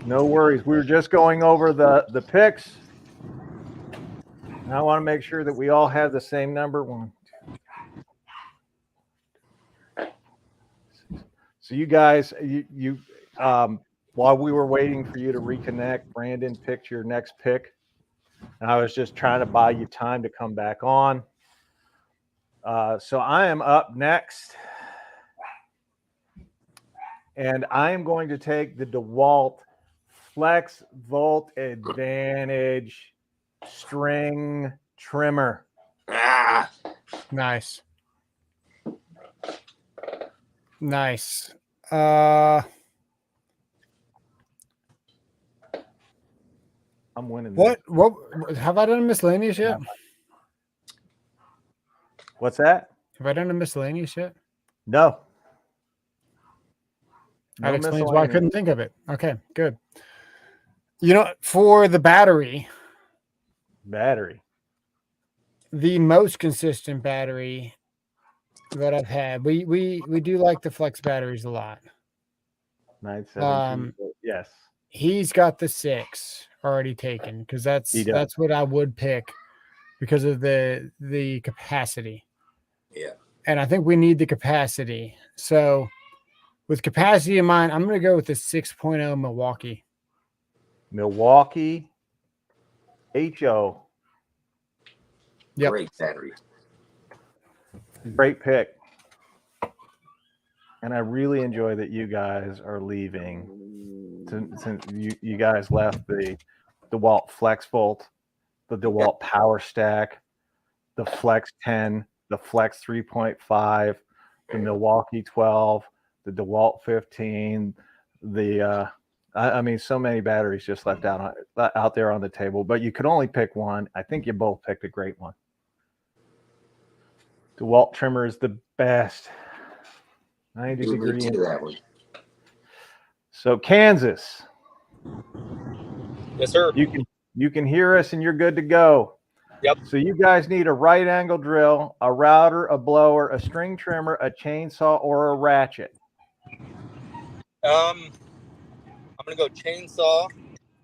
No worries. We were just going over the picks. And I want to make sure that we all have the same number. 1, 2, 3. So you guys, while we were waiting for you to reconnect, Brandon picked your next pick. And I was just trying to buy you time to come back on. So I am up next. And I am going to take the Dewalt Flex Volt Advantage string trimmer. Nice. Nice. I'm winning. What have I done a miscellaneous yet? What's that? Have I done a miscellaneous yet? No. That explains why I couldn't think of it. Okay, good. You know, for the battery, the most consistent battery that I've had, we do like the Flex batteries a lot. 972. Yes. He's got the 6 already taken because that's what I would pick because of the capacity. Yeah. And I think we need the capacity. So with capacity in mind, I'm going to go with the 6.0 Milwaukee. Milwaukee HO. Yep. Great battery. Great pick. And I really enjoy that you guys are leaving. Since you guys left the DeWalt Flex Volt, the DeWalt Power Stack, the Flex 10, the Flex 3.5, the Milwaukee 12, the DeWalt 15, I mean, so many batteries just left out there on the table, but you could only pick one. I think you both picked a great one. DeWalt trimmer is the best. 90-degree. That one. So Kansas. Yes, sir. You can hear us and you're good to go. Yep. So you guys need a right angle drill, a router, a blower, a string trimmer, a chainsaw, or a ratchet. I'm gonna go chainsaw,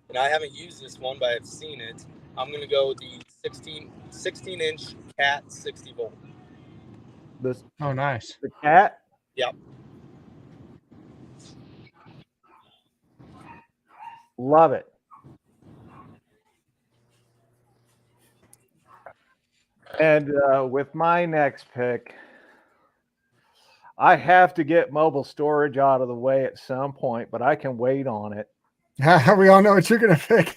and I haven't used this one, but I've seen it. I'm gonna go the 16-inch Cat 60 volt. The Oh, nice. cat. Yep. Love it. And with my next pick, I have to get mobile storage out of the way at some point, but I can wait on it. We all know what you're gonna pick.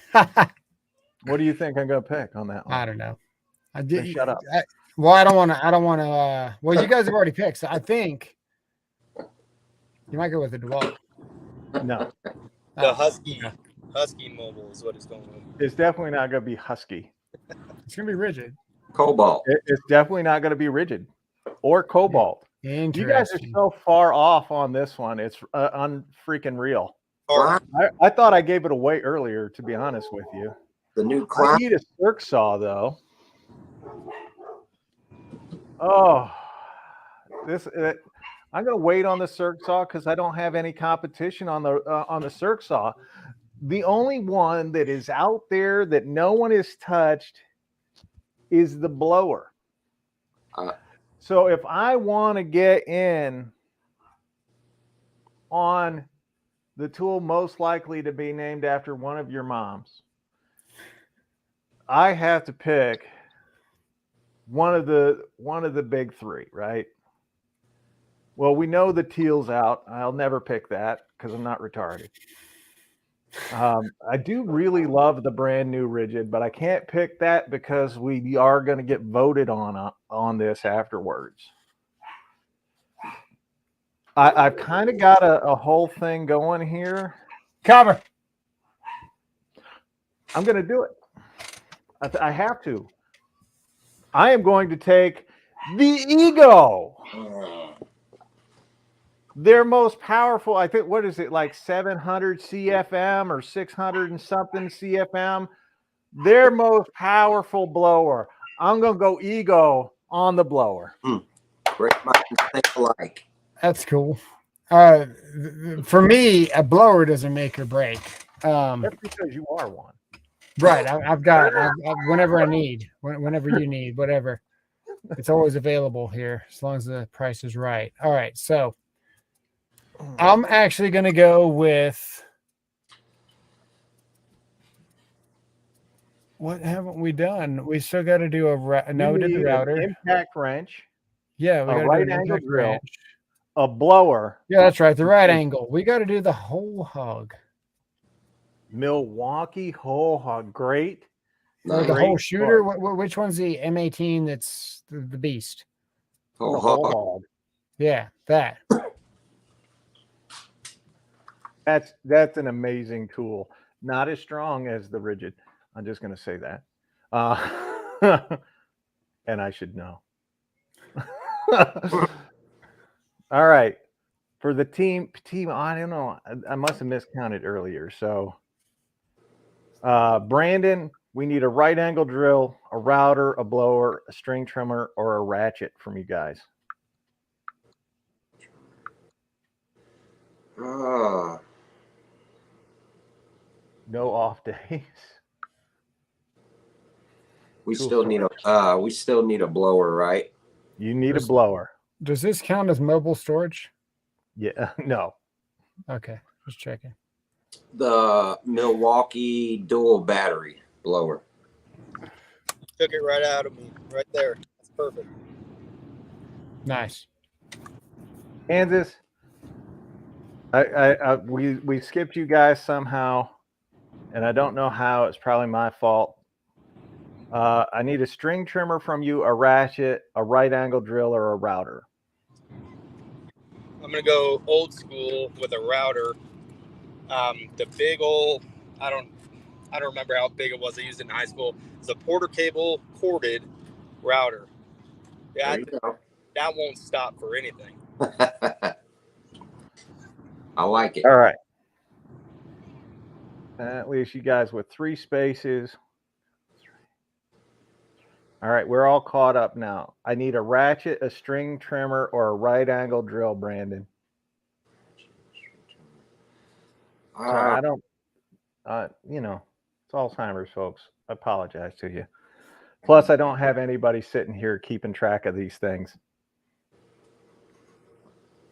What do you think I'm going to pick on that one? I don't know. I Then did. shut up. Well, I don't want to. Well, you guys have already picked. So I think you might go with the Dewalt. No, The Husky Mobile is what it's going with. it's definitely not going to be Husky. It's gonna be Ridgid. Cobalt. It's definitely not going to be Ridgid or Cobalt. You guys are Interesting. so far off on this one. It's unfreaking real. Clown. I thought I gave it away earlier, to be honest with you. The new I clown. need a circ saw though. Oh, I'm going to wait on the circ saw because I don't have any competition on the circ saw. The only one that is out there that no one has touched is the blower. So if I want to get in on the tool most likely to be named after one of your moms, I have to pick one of the big three, right? Well, we know the teal's out. I'll never pick that because I'm not retarded. I do really love the brand new Ridgid, but I can't pick that because we are going to get voted on this afterwards. I've kind of got a whole thing going here. Cover. I'm going to do it. I have to. I am going to take the Ego. Their most powerful, I think, what is it, like 700 CFM or 600 and something CFM? Their most powerful blower. I'm going to go Ego on the blower. Great minds think alike. That's cool. For me, a blower doesn't make or break. That's because you are one. Right. I've got whenever I need, whenever you need, whatever. It's always available here as long as the price is right. All right. So I'm actually going to go with, what haven't we done? We still got to do no, we did the router. Impact wrench. Yeah, we got A to right do an angle impact drill. wrench. A blower. Yeah, that's right. The right angle. We got to do the whole hog. Milwaukee whole hog. Great. Or the Great whole shooter. choice. Which one's the M18 that's the beast? The Oh, whole hog. Yeah, that. That's an amazing tool. Not as strong as the Ridgid. I'm just going to say that. And I should know. All right. For the team, I don't know. I must have miscounted earlier. So, Brandon, we need a right angle drill, a router, a blower, a string trimmer, or a ratchet from you guys. No off days. We still need a blower, right? You need a blower. Does this count as mobile storage? Yeah. No. Okay, just checking. The Milwaukee dual battery blower. Took it right out of me, right there. That's perfect. Nice. Kansas. We skipped you guys somehow, and I don't know how. It's probably my fault. I need a string trimmer from you, a ratchet, a right angle drill, or a router. I'm gonna go old school with a router. The big old, I don't remember how big it was. I used it in high school. It's a Porter cable corded router. Yeah, that won't stop for anything. I like it. All right. At least you guys with 3 spaces. All right, we're all caught up now. I need a ratchet, a string trimmer, or a right angle drill, Brandon. Sorry, I don't. It's Alzheimer's, folks. I apologize to you. Plus, I don't have anybody sitting here keeping track of these things.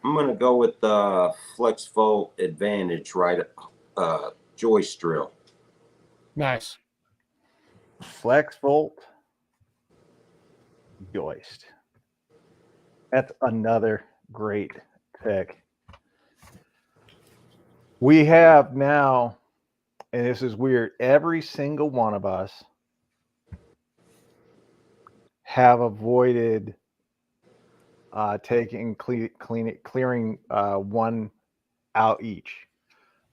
I'm gonna go with the Flex Volt Advantage joist drill. Nice. Flex Volt joist. That's another great pick. We have now, and this is weird, every single one of us have avoided clearing one out each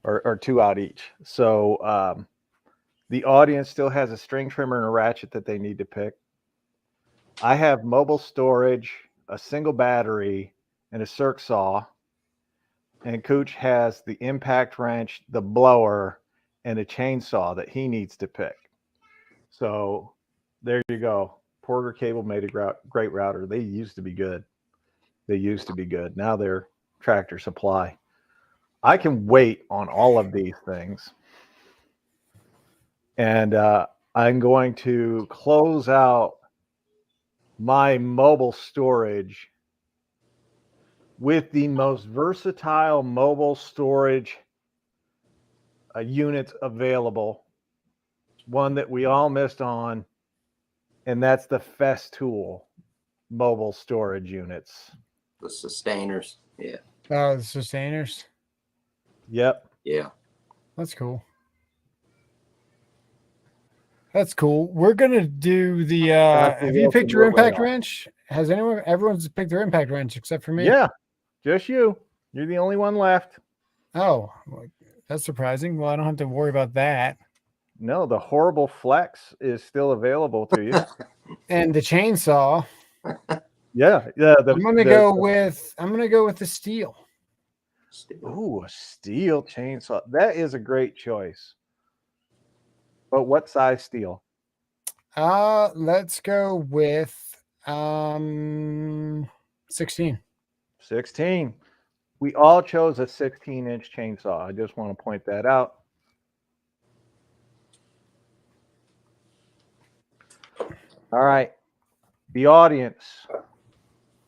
or two out each. So the audience still has a string trimmer and a ratchet that they need to pick. I have mobile storage, a single battery, and a circ saw. And Cooch has the impact wrench, the blower, and a chainsaw that he needs to pick. So there you go. Porter Cable made a great router. They used to be good. Now they're Tractor Supply. I can wait on all of these things. And I'm going to close out my mobile storage with the most versatile mobile storage units available. One that we all missed on, and that's the Festool mobile storage units. The sustainers. Yeah. Oh, the sustainers. Yep. Yeah. That's cool. That's cool. We're gonna do the. Have you picked your impact wrench? Has everyone's picked their impact wrench except for me? Yeah, just you. You're the only one left. Oh, that's surprising. Well, I don't have to worry about that. No, the horrible Flex is still available to you. And the chainsaw. Yeah. I'm gonna go with the steel. Ooh, a steel chainsaw. That is a great choice. But what size steel? Let's go with 16. 16. We all chose a 16-inch chainsaw. I just want to point that out. All right. The audience.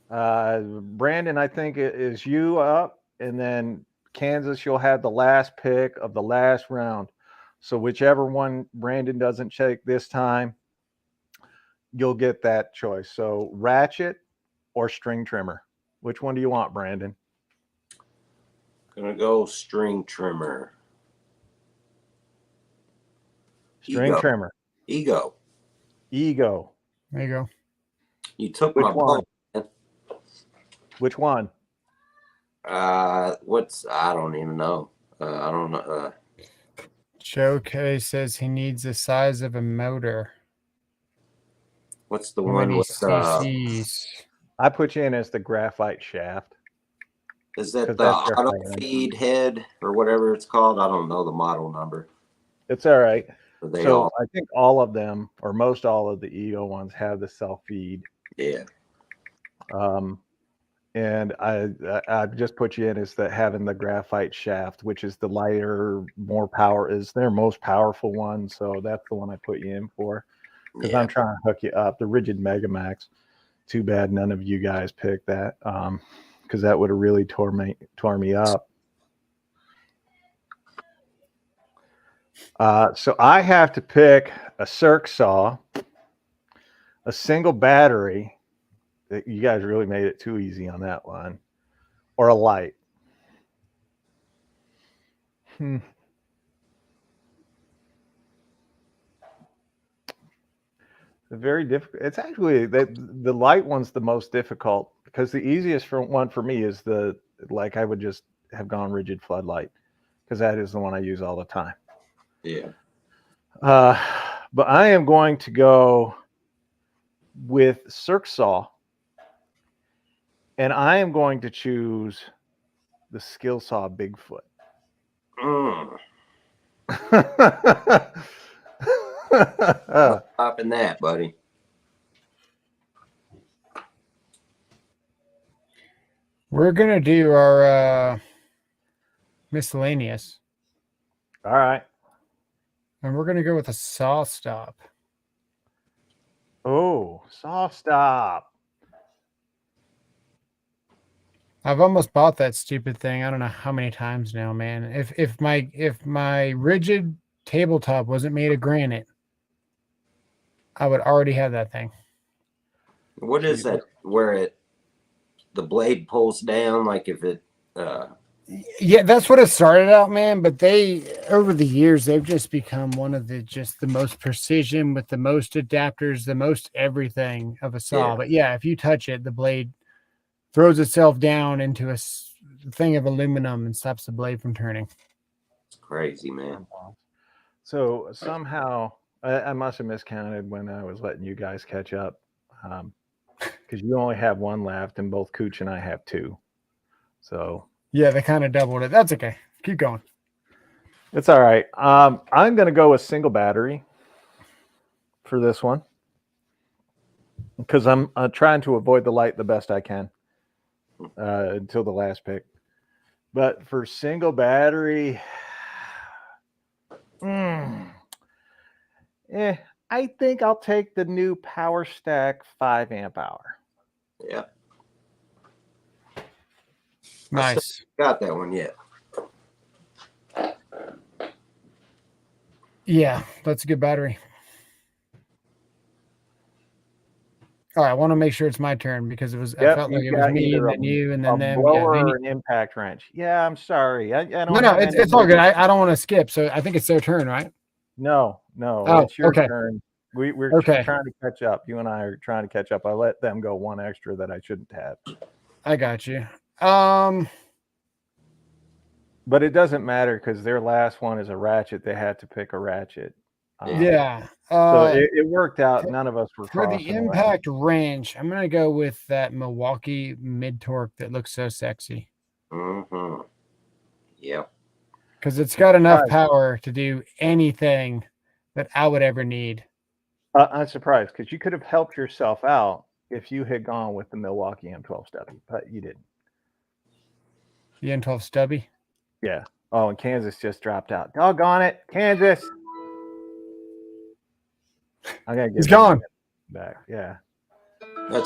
Brandon, I think it is you up, and then Kansas, you'll have the last pick of the last round. So whichever one Brandon doesn't check this time, you'll get that choice. So ratchet or string trimmer. Which one do you want, Brandon? Gonna go string trimmer. String trimmer. Ego. There you go. You took Which my one? bone. Which one? I don't even know. I don't know. Joe K says he needs the size of a motor. What's the How one many with cc's? I put you in as the graphite shaft. Is that 'Cause the that's your auto high-end. feed head or whatever it's called? I don't know the model number. It's all right. But So I think all of them, or most all of the Ego ones, have the self feed. Yeah. And I just put you in as having the graphite shaft, which is the lighter, more power, is their most powerful one. So that's the one I put you in for, because I'm trying to hook you up. The Ridgid Megamax. Too bad none of you guys picked that, because that would have really tore me up. So I have to pick a circ saw, a single battery. You guys really made it too easy on that one, or a light. Very difficult. It's actually the light one's the most difficult, because the easiest one for me is I would just have gone Ridgid floodlight, because that is the one I use all the time. Yeah. But I am going to go with circ saw, and I am going to choose the skill saw Bigfoot. Stopping that, buddy. We're gonna do our miscellaneous, All right. and we're gonna go with a saw stop. Oh, saw stop. I've almost bought that stupid thing. I don't know how many times now, man. If my Ridgid tabletop wasn't made of granite, I would already have that thing. What is that? Where the blade pulls down, like if it. Yeah, that's what it started out, man. But over the years, they've just become one of the most precision with the most adapters, the most everything of a saw. Yeah. But yeah, if you touch it, the blade throws itself down into a thing of aluminum and stops the blade from turning. It's crazy, man. So somehow I must have miscounted when I was letting you guys catch up, because you only have one left, and both Cooch and I have two. So Yeah, they kind of doubled it. That's okay. Keep going. it's all right. I'm going to go with single battery for this one because I'm trying to avoid the light the best I can until the last pick. But for single battery, I think I'll take the new Power Stack 5 amp hour. Yeah. Nice. Got that one yet? Yeah, that's a good battery. All right, I want to make sure it's my turn because I felt like it was me and then you and then them. Blower Yeah, or an impact wrench. Yeah, I'm sorry. I don't. No, it's all good. I don't want to skip, so I think it's their turn, right? No, Oh, it's your okay. turn. We're Okay. trying to catch up. You and I are trying to catch up. I let them go one extra that I shouldn't have. I got you. But it doesn't matter because their last one is a ratchet. They had to pick a ratchet. Yeah. So it worked out. None of us were For the crossing impact wrench, I'm gonna go with that Milwaukee mid torque that looks so sexy. Mm-hmm. Yep. Because it's got enough power to do anything that I would ever need. I'm surprised because you could have helped yourself out if you had gone with the Milwaukee M12 stubby, but you didn't. The M12 stubby? Yeah. Oh, and Kansas just dropped out. Doggone it, Kansas. I'm gonna He's gone back. Yeah.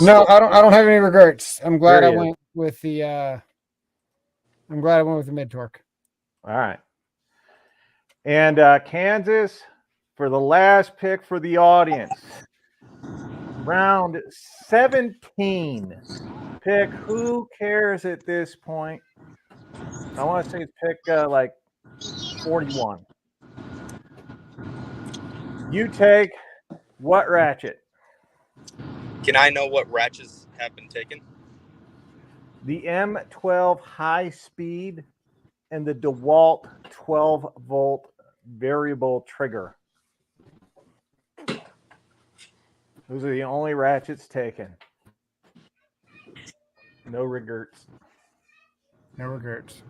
No, I don't have any regrets. I'm glad I went with the mid torque. All right. And Kansas for the last pick for the audience. Round 17. Pick who cares at this point? I want to say it's pick like 41. You take what ratchet? Can I know what ratchets have been taken? The M12 high speed and the Dewalt 12 volt variable trigger. Those are the only ratchets taken. No regrets. No regrets.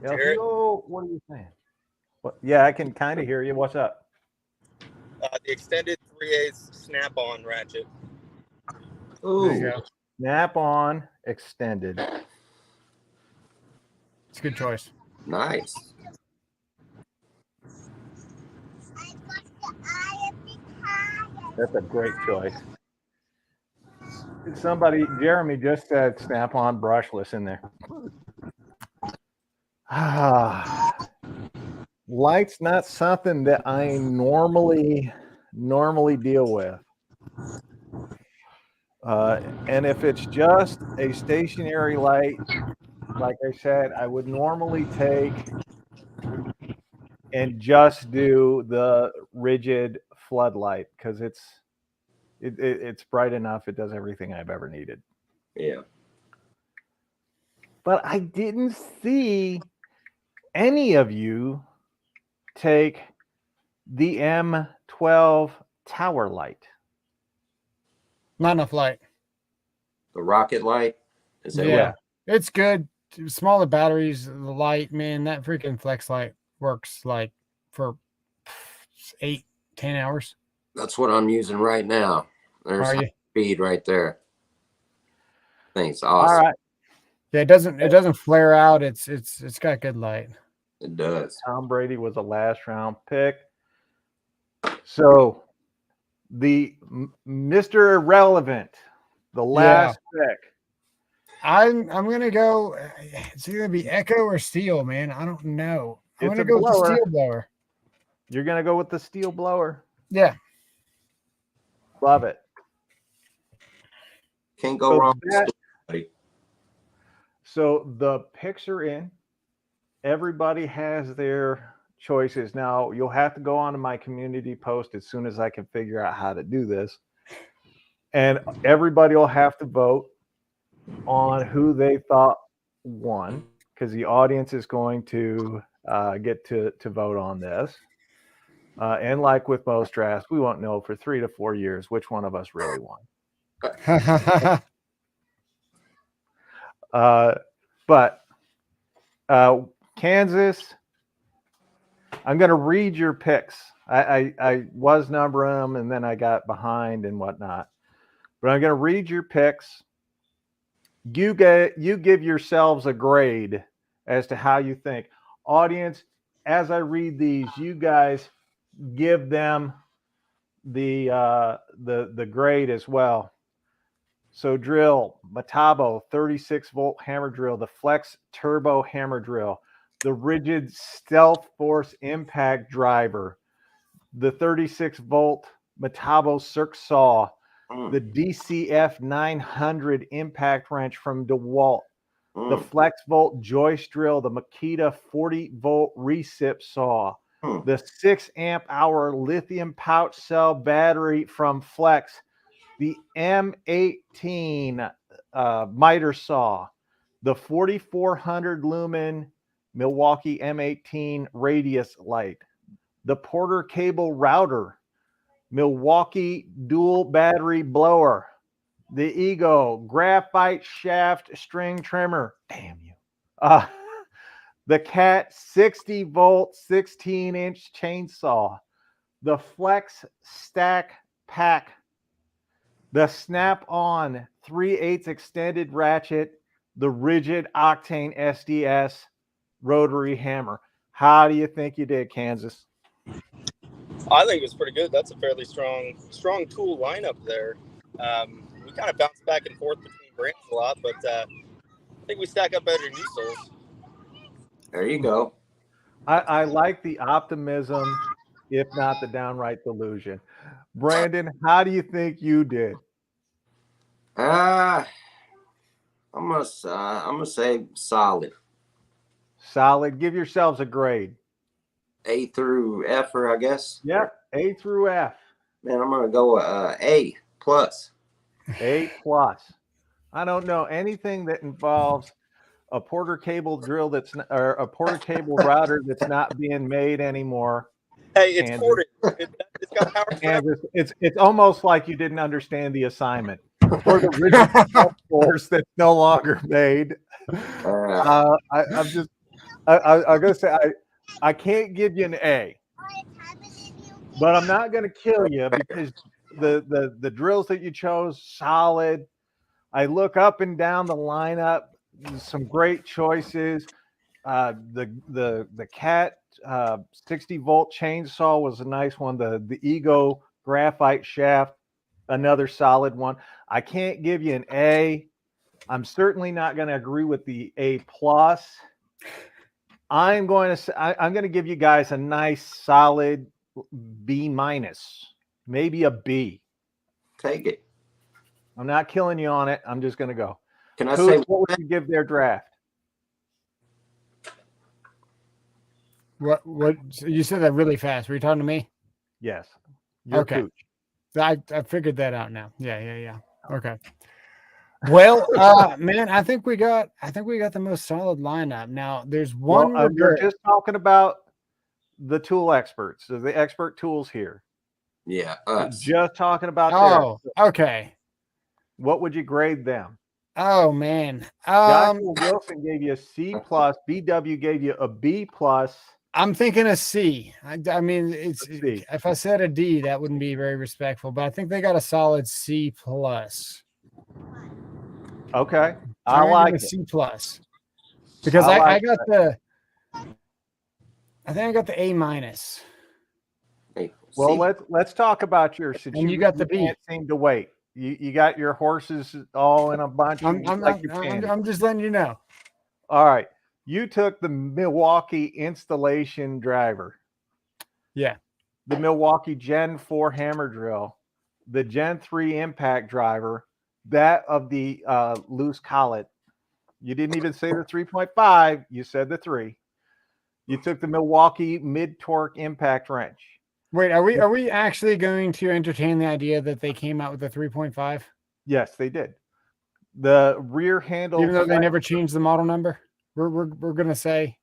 LCO, what are you saying? What? Yeah, I can kind of hear you. What's up? The extended 3/8 snap-on ratchet. Ooh. Snap-on extended. It's a good choice. Nice. That's a great choice. Jeremy just said snap-on brushless in there. Light's not something that I normally deal with. And if it's just a stationary light, like I said, I would normally take and just do the Ridgid floodlight because it's bright enough. It does everything I've ever needed. Yeah. But I didn't see any of you take the M12 tower light. Not enough light. The rocket light? Is that Yeah. It's good. Smaller batteries, the light, man, that freaking flex light works like for 8-10 hours. That's what I'm using right now. There's high speed right there. think it's All awesome. right. Yeah, it doesn't flare out. It's got good light. It does. Tom Brady was a last round pick. So the Mr. Irrelevant, the last pick. I'm gonna go. It's either gonna be Echo or Steel, man. I don't know. I'm It's gonna a go with the blower. Steel blower. You're gonna go with the steel blower. Yeah. Love it. Can't go So wrong. So the picks are in. Everybody has their choices. Now you'll have to go onto my community post as soon as I can figure out how to do this. And everybody will have to vote on who they thought won, because the audience is going to get to vote on this. And like with most drafts, we won't know for 3 to 4 years which one of us really won. But Kansas, I'm going to read your picks. I was numbering them and then I got behind and whatnot. But I'm going to read your picks. You give yourselves a grade as to how you think. Audience, as I read these, you guys give them the grade as well. So drill, Metabo 36-volt hammer drill, the Flex Turbo hammer drill, the Ridgid Stealth Force impact driver, the 36-volt Metabo Circ saw, the DCF 900 impact wrench from Dewalt, the Flex Volt joist drill, the Makita 40-volt recip saw, the 6 amp hour lithium pouch cell battery from Flex, the M18 miter saw, the 4400 lumen Milwaukee M18 radius light, the Porter cable router, Milwaukee dual battery blower, the Ego graphite shaft string trimmer. Damn you. The Cat 60-volt 16-inch chainsaw, the Flex Stack Pack, the Snap-on 3/8 extended ratchet, the Ridgid Octane SDS rotary hammer. How do you think you did, Kansas? I think it was pretty good. That's a fairly strong tool lineup there. We kind of bounced back and forth between brands a lot, but I think we stack up better than you, SoAlz. There you go. I like the optimism, if not the downright delusion. Brandon, how do you think you did? I'm gonna say solid. Solid. Give yourselves a grade. A through F, I guess. Yep, A through F. Man, I'm gonna go A plus. A plus. I don't know anything that involves a Porter cable drill or a Porter cable router that's not being made anymore. Hey, it's Kansas. ported. It's got power. Kansas. It's almost like you didn't understand the assignment. Or the Ridgid force that's no longer made. I'm gonna say I can't give you an A, but I'm not gonna kill you because the drills that you chose solid. I look up and down the lineup, some great choices. The Cat 60-volt chainsaw was a nice one. The Ego graphite shaft, another solid one. I can't give you an A. I'm certainly not going to agree with the A plus. I'm going to give you guys a nice solid B minus, maybe a B. Take it. I'm not killing you on it. I'm just going to go. Can I say what would you give their draft? What you said that really fast. Were you talking to me? Yes. Your Okay. Cooch. I figured that out now. Yeah. Okay. Well, man, I think we got the most solid lineup. Now, there's one. You're just talking about the tool experts, so the expert tools here. Yeah, us. Just talking about. Oh, okay. What would you grade them? Oh man, Joshua Wilson gave you a C plus. BW gave you a B plus. I'm thinking a C. I mean, if I said a D, that wouldn't be very respectful. But I think they got a solid C plus. Okay. I Trying to like give it. him a C+. Because I I like got the, I think I got the A-. Hey, Well, see, let's talk about yours since And you got the B. can't seem to wait. You got your horses all in a bunch like your candy. I'm just letting you know. All right. You took the Milwaukee installation driver, Yeah. the Milwaukee Gen 4 hammer drill, the Gen 3 impact driver, that of the loose collet. You didn't even say the 3.5. You said the 3. You took the Milwaukee mid torque impact wrench. Wait, are we actually going to entertain the idea that they came out with a 3.5? Yes, they did. The rear handle, Even though they never changed the model number? We're gonna say,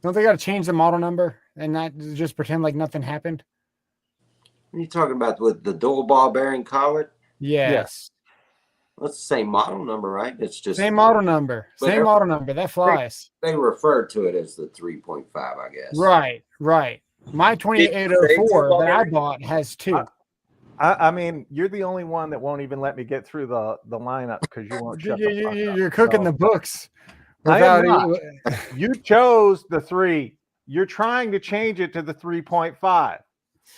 don't they gotta change the model number and not just pretend like nothing happened? what are you talking about with the dual ball bearing collet? Yes. That's the same model number, right? It's just Same model number. But Same model number. That flies. they refer to it as the 3.5, I guess. Right. My 2804 that I bought has 2. I mean, you're the only one that won't even let me get through the lineup because you won't shut the fuck up. You're cooking the books. I am without not. You chose the 3. You're trying to change it to the 3.5.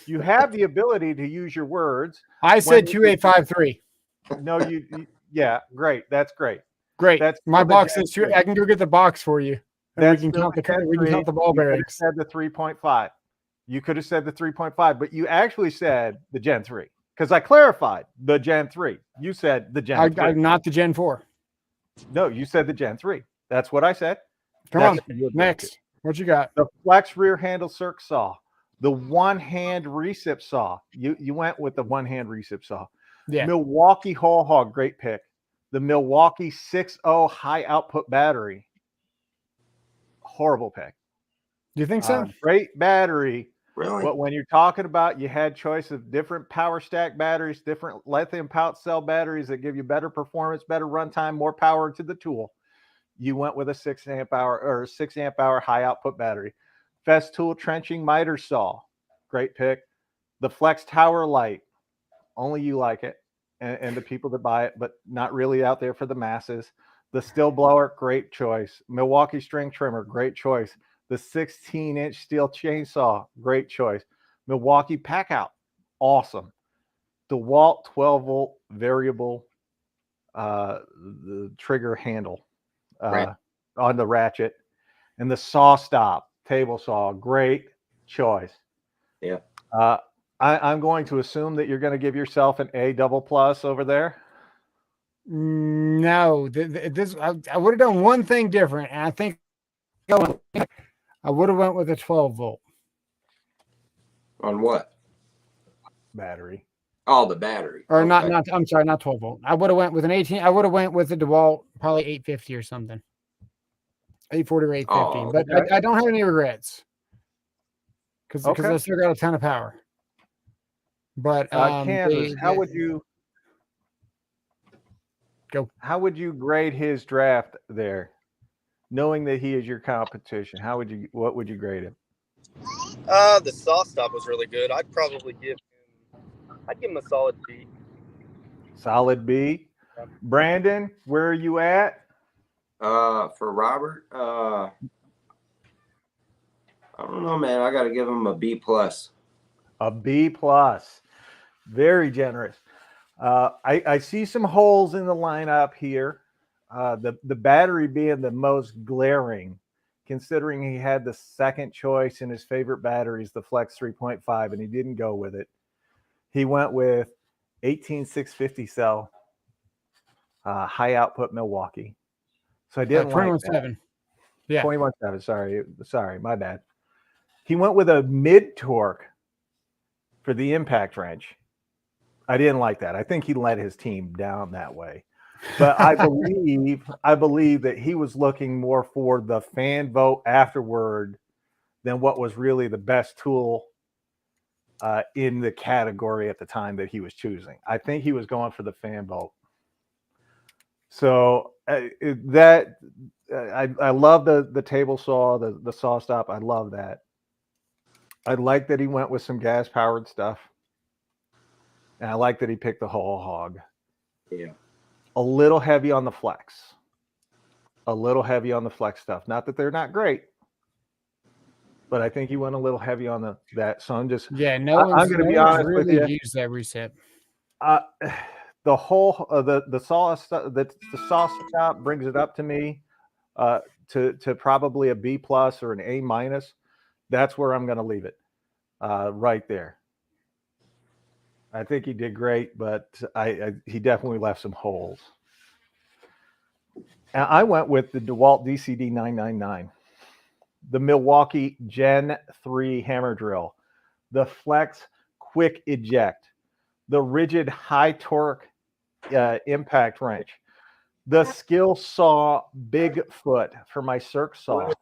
You have the ability to use your words. I said 2853. No, yeah, great. That's great. Great. That's My still the box Gen is 2. 3. I can go get the box for you. And That's we can still count the the Gen we can 3. count the ball You could have bearings. said the 3.5. You could have said the 3.5, but you actually said the Gen 3 because I clarified the Gen 3. You said the Gen 3. I'm not the Gen 4. No, you said the Gen 3. That's what I said. Come That's on. Next. What you got? The flex rear handle circ saw, the one-hand recip saw. You went with the one-hand recip saw. Yeah. Milwaukee whole hog, great pick. The Milwaukee 6.0 high output battery, horrible pick. Do you think so? Great battery. Really? But when you're talking about, you had choice of different power stack batteries, different lithium pouch cell batteries that give you better performance, better runtime, more power to the tool. You went with a 6 amp hour high output battery. Festool trenching miter saw, great pick. The Flex Tower Light, only you like it, and the people that buy it, but not really out there for the masses. The Still Blower, great choice. Milwaukee string trimmer, great choice. The 16-inch steel chainsaw, great choice. Milwaukee pack out, awesome. Dewalt 12-volt variable the trigger handle on the ratchet. And the saw stop table saw, great choice. Yeah. I'm going to assume that you're going to give yourself an A double plus over there. No, this I would have done one thing different, and I think I would have went with a 12 volt. On what? Battery. Oh, the battery. Or Okay. not. I'm sorry, not 12 volt. I would have went with an 18. I would have went with a Dewalt, probably 850 or something, 840 or 850. Oh, but okay. I don't have any regrets because Okay. I still got a ton of power. But Kansas, how would you go? How would you grade his draft there, knowing that he is your competition? What would you grade him? The saw stop was really good. I'd give him a solid B. Solid B. Brandon, where are you at? For Robert, I don't know, man. I got to give him a B plus. A B plus. Very generous. I see some holes in the lineup here. The battery being the most glaring, considering he had the second choice in his favorite batteries, the Flex 3.5, and he didn't go with it. He went with 18650 cell, high output Milwaukee. So I didn't like that. 21.7. Yeah. 21.7. Sorry, my bad. He went with a mid torque for the impact wrench. I didn't like that. I think he let his team down that way. But I believe that he was looking more for the fan vote afterward than what was really the best tool in the category at the time that he was choosing. I think he was going for the fan vote. So I love the table saw, the saw stop. I love that. I like that he went with some gas powered stuff. And I like that he picked the whole hog. Yeah. a little heavy on the flex. A little heavy on the flex stuff. Not that they're not great, but I think he went a little heavy on that. So I'm just, Yeah, I'm going to be honest with really you. used that reset. The whole the saw the saw stop brings it up to me to probably a B+ or an A-. That's where I'm going to leave it right there. I think he did great, but he definitely left some holes. And I went with the Dewalt DCD 999, the Milwaukee Gen 3 hammer drill, the Flex Quick Eject, the Ridgid high torque impact wrench, the Skill Saw Bigfoot for my circ saw,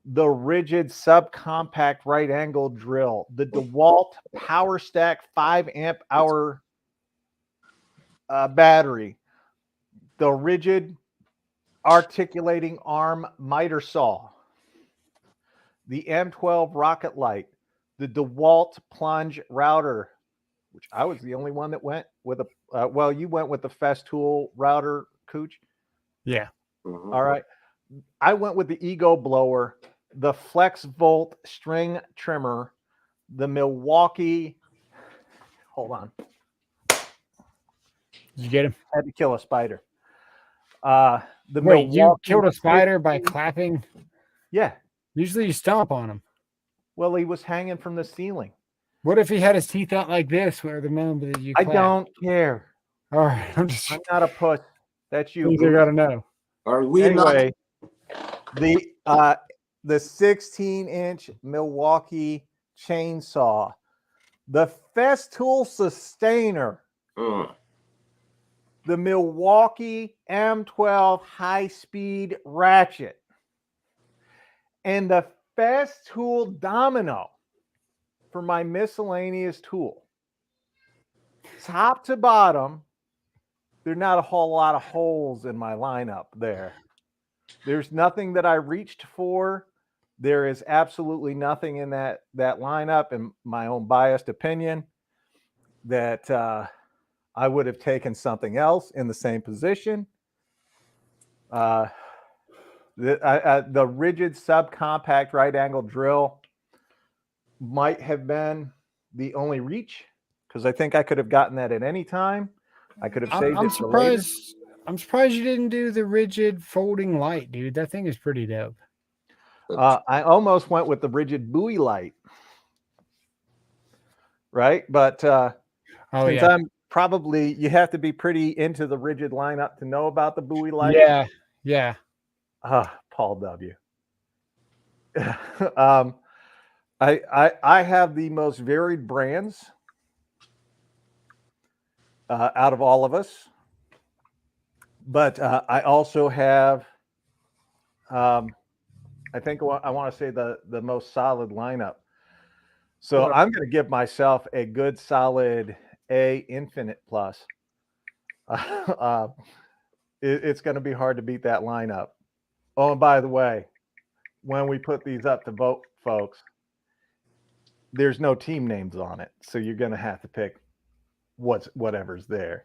the Ridgid subcompact right angle drill, the Dewalt Power Stack 5 amp hour battery, the Ridgid articulating arm miter saw, the M12 rocket light, the Dewalt plunge router, which I was the only one that went with a well, you went with the Festool router, Cooch. Yeah. Mhm. All right. I went with the Ego blower, the Flex Volt string trimmer, the Milwaukee. Hold on. Did you get him? Had to kill a spider. The Wait, you Milwaukee killed a spider by clapping? Yeah. Usually you stomp on him. Well, he was hanging from the ceiling. What if he had his teeth out like this where the moment that you I clap? don't care. All right, I'm not a puss. That's you. I gotta know. Are we Anyway, the 16-inch Milwaukee chainsaw, the Festool Sustainer, the Milwaukee M12 high-speed ratchet, and the Festool Domino for my miscellaneous tool. Top to bottom, there's not a whole lot of holes in my lineup there. There's nothing that I reached for. There is absolutely nothing in that lineup, in my own biased opinion, that I would have taken something else in the same position. The Ridgid subcompact right angle drill might have been the only reach, because I think I could have gotten that at any time. I could have saved it for later. I'm surprised you didn't do the Ridgid folding light, dude. That thing is pretty dope. I almost went with the Ridgid buoy light, right? But since I'm probably, you have to be pretty into the Ridgid lineup to know about the buoy light. Yeah. Paul W. I have the most varied brands out of all of us, but I also have, I think I want to say the most solid lineup. So I'm going to give myself a good solid A Infinite Plus. It's going to be hard to beat that lineup. Oh, and by the way, when we put these up to vote, folks, there's no team names on it, so you're going to have to pick whatever's there.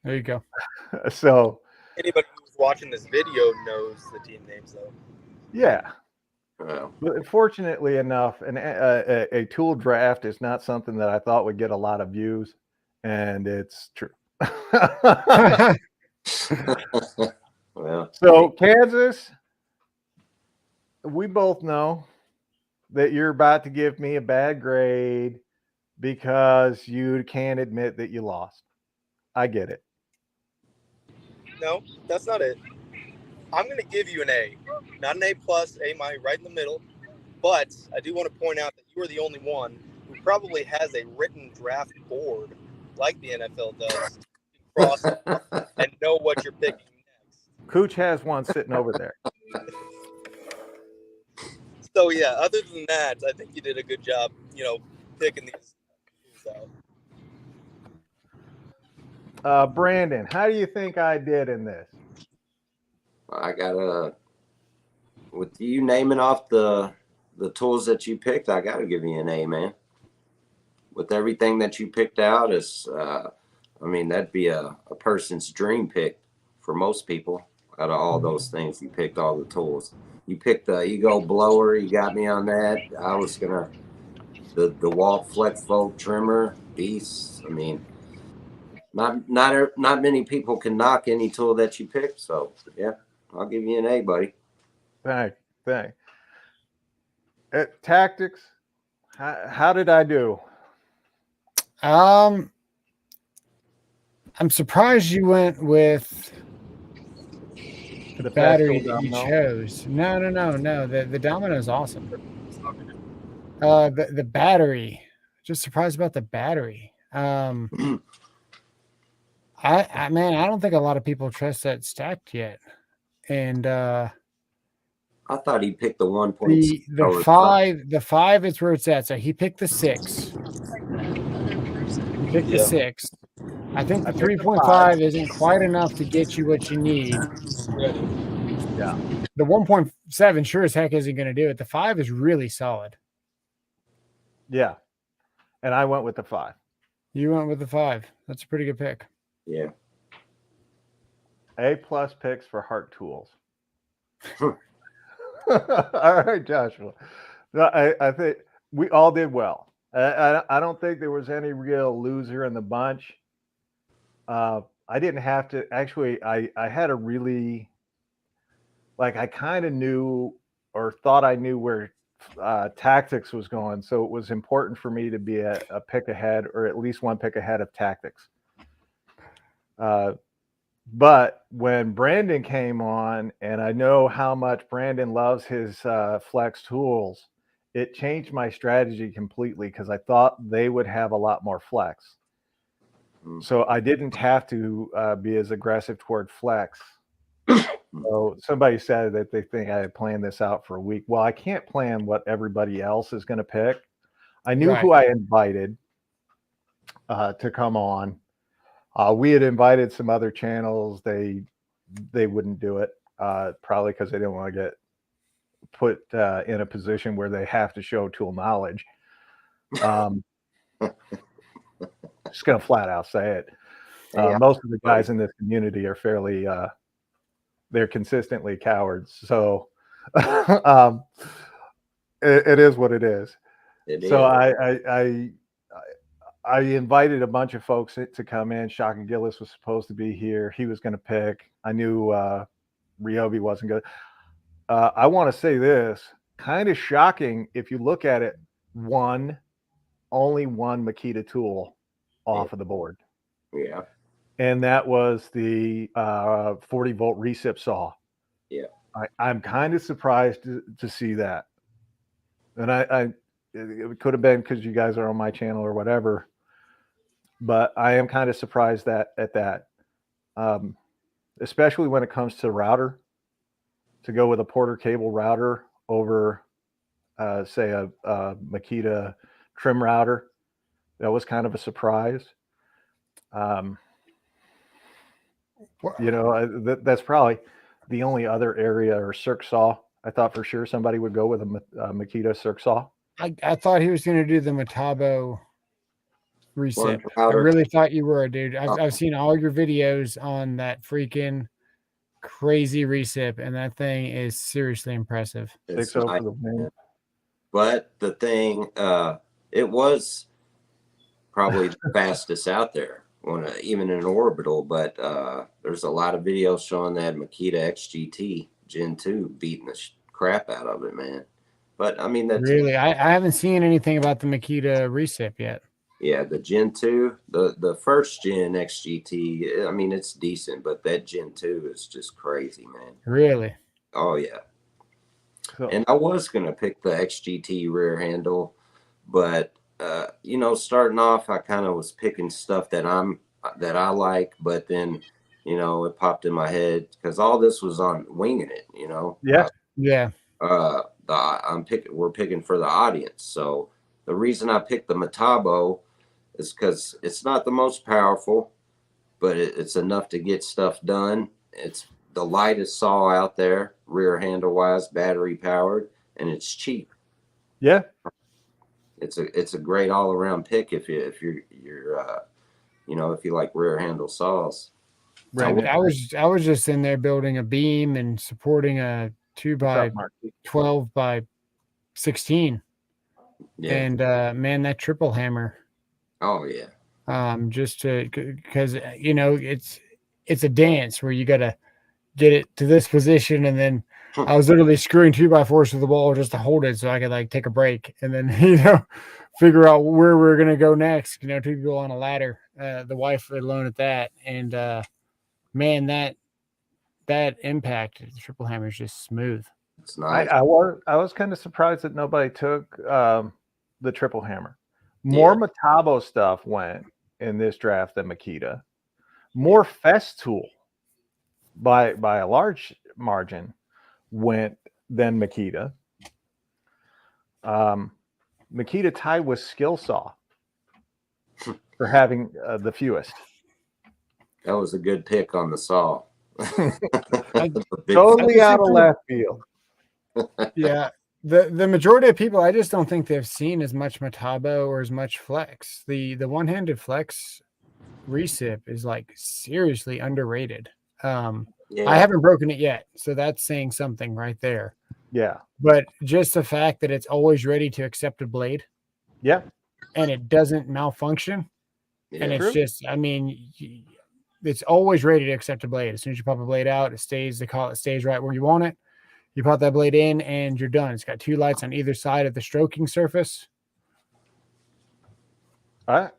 There you go. So anybody who's watching this video knows the team names, though. Yeah. But fortunately enough, a tool draft is not something that I thought would get a lot of views, and it's true. Well, so Kansas, we both know that you're about to give me a bad grade because you can't admit that you lost. I get it. No, that's not it. I'm going to give you an A, not an A+, A-, right in the middle. But I do want to point out that you are the only one who probably has a written draft board like the NFL does, cross and know what you're picking next. Cooch has one sitting over there. So yeah, other than that, I think you did a good job, picking these tools out. Brandon, how do you think I did in this? I gotta, with you naming off the tools that you picked, I gotta give you an A, man. With everything that you picked out, is that'd be a person's dream pick for most people. Out of all those things, you picked all the tools. You picked the Ego blower. You got me on that. I was gonna the Dewalt Flex Fold trimmer beast. I mean, not many people can knock any tool that you pick. So yeah, I'll give you an A, buddy. Thanks. Tactics. How did I do? I'm surprised you went with the battery that you chose. No. The Domino is awesome. The battery. Just surprised about the battery. I don't think a lot of people trust that stacked yet. And I thought he picked the 1.6. The 5 is where it's at. So he picked the 6. He picked the 6. I think the 3.5 isn't quite enough to get you what you need. Yeah. The 1.7 sure as heck isn't going to do it. The 5 is really solid. Yeah. And I went with the 5. You went with the 5. That's a pretty good pick. Yeah. A+ picks for Heart Tools. All right, Joshua. I think we all did well. I don't think there was any real loser in the bunch. I didn't have to actually. I had a really I kind of knew or thought I knew where tactics was going, so it was important for me to be a pick ahead or at least one pick ahead of tactics. But when Brandon came on, and I know how much Brandon loves his flex tools, it changed my strategy completely because I thought they would have a lot more flex. So I didn't have to be as aggressive toward flex. So somebody said that they think I had planned this out for a week. Well, I can't plan what everybody else is going to pick. I knew who I invited to come on. We had invited some other channels. They wouldn't do it, probably because they didn't want to get put in a position where they have to show tool knowledge. Just gonna flat out say it. Most of the guys in this community are fairly they're consistently cowards. So it is what it is. So I invited a bunch of folks to come in. Shock and Gillis was supposed to be here. He was going to pick. I knew Ryobi wasn't good. I want to say this, kind of shocking if you look at it, only one Makita tool off of the board. Yeah. And that was the 40-volt recip saw. Yeah. I'm kind of surprised to see that. And it could have been because you guys are on my channel or whatever, but I am kind of surprised at that, especially when it comes to router, to go with a Porter cable router over, say, a Makita trim router. That was kind of a surprise. That's probably the only other area, or circ saw. I thought for sure somebody would go with a Makita circ saw. I thought he was going to do the Metabo recip. I really thought you were, dude. I've seen all your videos on that freaking crazy recip, and that thing is seriously impressive. But the thing, it was probably the fastest out there, even in orbital. But there's a lot of videos showing that Makita XGT Gen 2 beating the crap out of it, man. But I mean, that's really, I haven't seen anything about the Makita recip yet. Yeah, the Gen 2, the first gen XGT, I mean, it's decent, but that Gen 2 is just crazy, man. Really? Oh, yeah. And I was going to pick the XGT rear handle, but, starting off, I kind of was picking stuff that I like, but then, it popped in my head because all this was on winging it, Yeah. Yeah. We're picking for the audience. So the reason I picked the Metabo is because it's not the most powerful, but it's enough to get stuff done. It's the lightest saw out there, rear handle wise, battery powered, and it's cheap. Yeah, it's a great all around pick if you like rear handle saws. Brandon, I was just in there building a beam and supporting a 2 what's by up, Marky? 12 by 16. Yeah. And man, that triple hammer, Oh yeah. just to because it's a dance where you gotta get it to this position, and then I was literally screwing 2x4s to the wall just to hold it so I could like take a break and then figure out where we're gonna go next. 2 people on a ladder, the wife alone at that, and man, that impact, the triple hammer is just smooth. It's nice. I was kind of surprised that nobody took the triple hammer. More Metabo stuff went in this draft than Makita. More Festool by a large margin went than Makita. Makita tied with Skill Saw for having the fewest. That was a good pick on the saw. Totally out of left field. Yeah. The majority of people, I just don't think they've seen as much Metabo or as much flex. The one-handed flex recip is like seriously underrated. I haven't broken it yet, so that's saying something right there. Yeah. But just the fact that it's always ready to accept a blade. Yeah. And it doesn't malfunction. Yeah. And it's True. just, I mean, it's always ready to accept a blade. As soon as you pop a blade out, it stays, they call it stays right where you want it. You pop that blade in and you're done. It's got 2 lights on either side of the stroking surface. I'm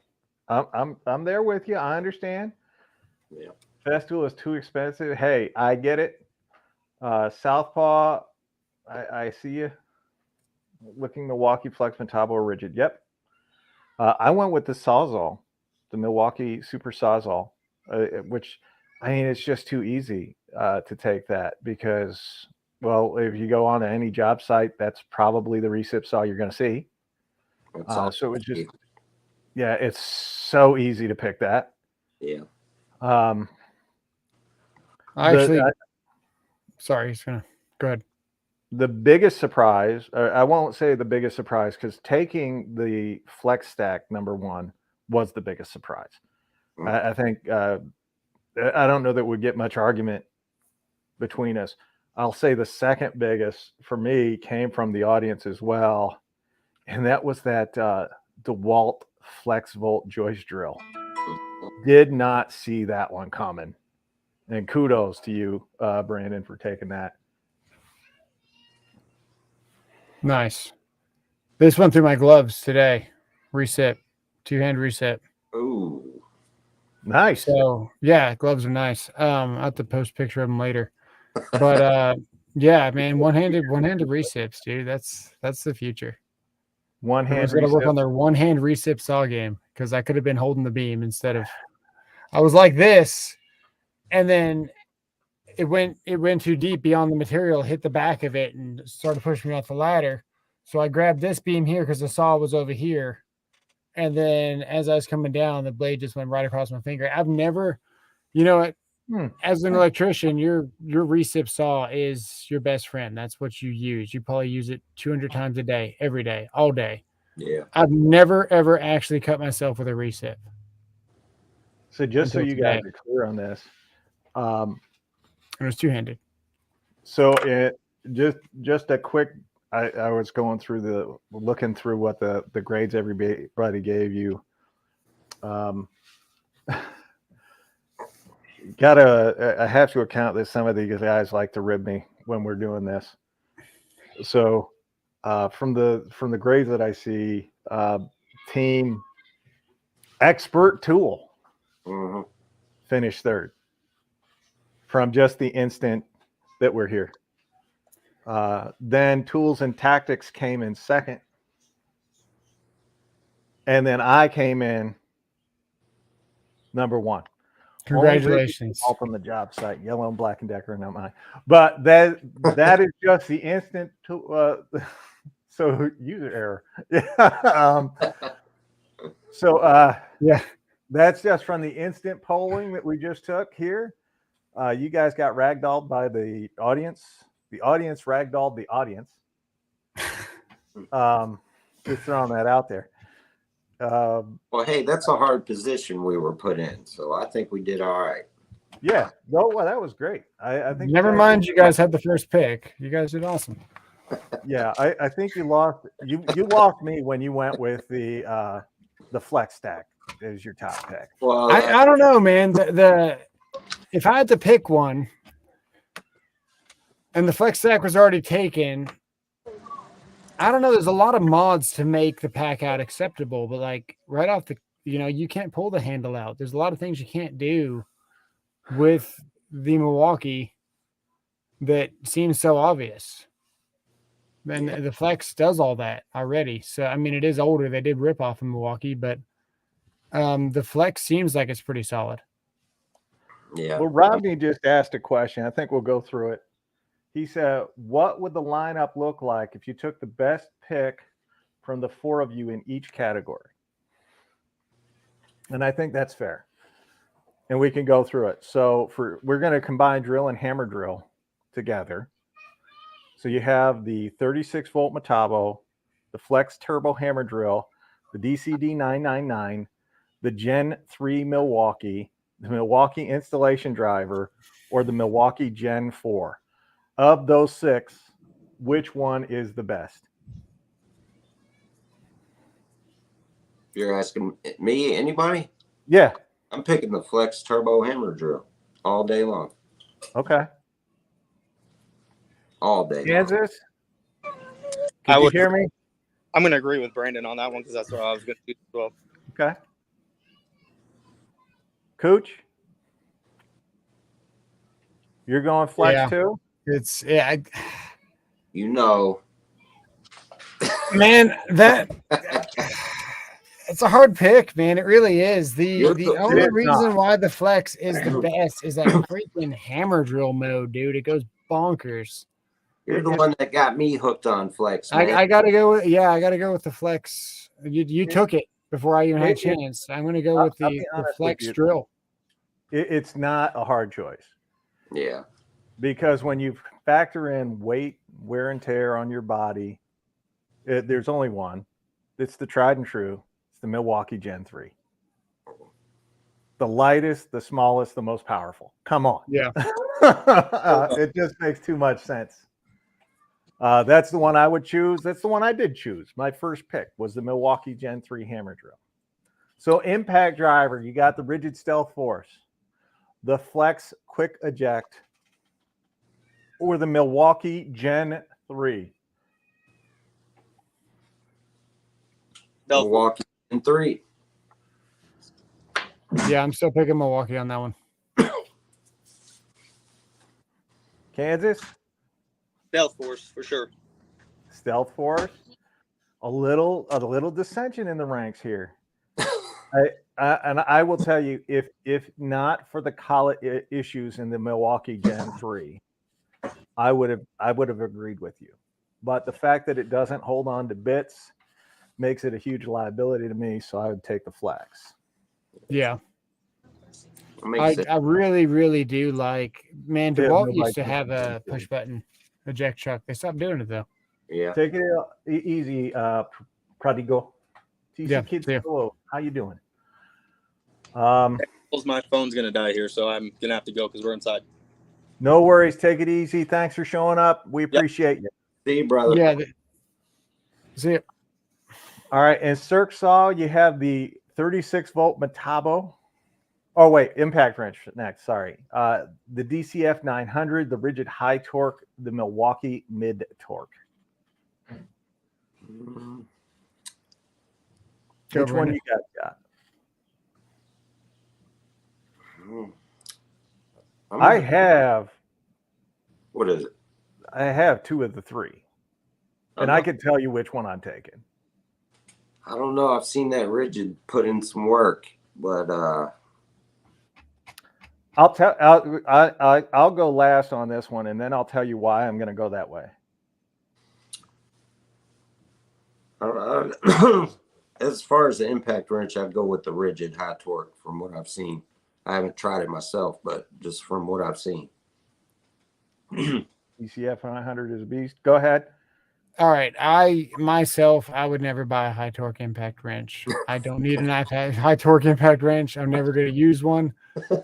there with you. I understand. Yeah. Festool is too expensive. Hey, I get it. Southpaw, I see you. Looking Milwaukee Flex Metabo or Ridgid. Yep. I went with the SoAlz, the Milwaukee Super SoAlz, which, I mean, it's just too easy to take that because, well, if you go on to any job site, that's probably the recip saw you're going to see. So it's just, yeah, it's so easy to pick that. Yeah. Sorry, he's gonna go ahead. The biggest surprise, I won't say the biggest surprise, because taking the Flex Stack #1 was the biggest surprise. I think, I don't know that we'd get much argument between us. I'll say the second biggest for me came from the audience as well, and that was that Dewalt Flex Volt joist drill. Did not see that one coming. And kudos to you, Brandon, for taking that. Nice. This went through my gloves today. Recip, 2-hand recip. Ooh. Nice. So yeah, gloves are nice. I'll have to post a picture of them later. But yeah, man, one-handed recips, dude. That's the future. One hand. Everyone's got to work on their one-hand recip saw game, because I could have been holding the beam instead of. I was like this, and then it went too deep beyond the material, hit the back of it, and started pushing me off the ladder. So I grabbed this beam here because the saw was over here, and then as I was coming down, the blade just went right across my finger. I've never, as an electrician, your recip saw is your best friend. That's what you use. You probably use it 200 times a day, every day, all day. Yeah. I've never ever actually cut myself with a recip. So just so you guys are clear on this, it was 2-handed. So it just a quick. I was looking through what the grades everybody gave you. I have to account that some of these guys like to rib me when we're doing this. So from the grades that I see, Team Expert Tool finished 3rd from just the instant that we're here. Then Tools and Tactics came in 2nd. And then I came in #1. Congratulations. All from the job site, Yellow and Black and Decker, not mine. But that is just the instant so user error. Yeah. That's just from the instant polling that we just took here. You guys got ragdolled by the audience. The audience ragdolled the audience. Just throwing that out there. Well, hey, that's a hard position we were put in, so I think we did all right. Yeah. No, well, that was great. I think. Never mind, you guys had the first pick. You guys did awesome. Yeah, I think you lost. You lost me when you went with the flex stack as your top pick. Well, I don't know, man. The if I had to pick one, and the flex stack was already taken, I don't know. There's a lot of mods to make the pack out acceptable, but like right off the, you can't pull the handle out. There's a lot of things you can't do with the Milwaukee that seems so obvious. And the flex does all that already. So I mean, it is older. They did rip off in Milwaukee, but the flex seems like it's pretty solid. yeah. Well, Rodney just asked a question. I think we'll go through it. He said, "What would the lineup look like if you took the best pick from the four of you in each category?" And I think that's fair. And we can go through it. So we're going to combine drill and hammer drill together. So you have the 36-volt Metabo, the Flex Turbo Hammer Drill, the DCD 999, the Gen 3 Milwaukee, the Milwaukee Installation Driver, or the Milwaukee Gen 4. Of those 6, which one is the best? You're asking me, anybody? Yeah. I'm picking the Flex Turbo Hammer Drill all day long. Okay. All day long. Kansas? Can you hear me? I'm going to agree with Brandon on that one because that's what I was going to do as well. Okay. Cooch? You're going flex too? It's You know. man, that it's a hard pick, man. It really is. The only reason why the flex is the best is that freaking hammer drill mode, dude. It goes bonkers. You're the one that got me hooked on flex, man. I gotta go with the flex. You took it before I even had a chance. I'm gonna go with the flex drill. It's not a hard choice. Yeah. Because when you factor in weight, wear and tear on your body, there's only one. It's the tried and true. It's the Milwaukee Gen 3. The lightest, the smallest, the most powerful. Come on. Yeah. It just makes too much sense. That's the one I would choose. That's the one I did choose. My first pick was the Milwaukee Gen 3 Hammer Drill. So impact driver, you got the Ridgid Stealth Force, the Flex Quick Eject, or the Milwaukee Gen 3. Milwaukee Gen 3. Yeah, I'm still picking Milwaukee on that one. Kansas? Stealth Force for sure. Stealth Force. A little dissension in the ranks here. And I will tell you, if not for the collet issues in the Milwaukee Gen 3, I would have agreed with you. But the fact that it doesn't hold on to bits makes it a huge liability to me, so I would take the flex. Yeah. I really, really do like, man, Dewalt used to have a push button eject chuck. They stopped doing it though. Yeah. Take it easy, Prodigo. TC Kids, yeah. hello. How you doing? My phone's going to die here, so I'm going to have to go because we're inside. No worries. Take it easy. Thanks for showing up. We appreciate you. See you, brother. Yeah. See you. All right. And Cirque Saw, you have the 36-volt Metabo. Oh, wait. Impact wrench next. Sorry. The DCF 900, the Ridgid High Torque, the Milwaukee Mid Torque. Which one you guys got? I have. What is it? I have 2 of the 3. And I can tell you which one I'm taking. I don't know. I've seen that Ridgid put in some work, but I'll go last on this one, and then I'll tell you why I'm going to go that way. As far as the impact wrench, I'd go with the Ridgid High Torque from what I've seen. I haven't tried it myself, but just from what I've seen. DCF 900 is a beast. Go ahead. All right. I would never buy a high torque impact wrench. I don't need an high torque impact wrench. I'm never going to use one.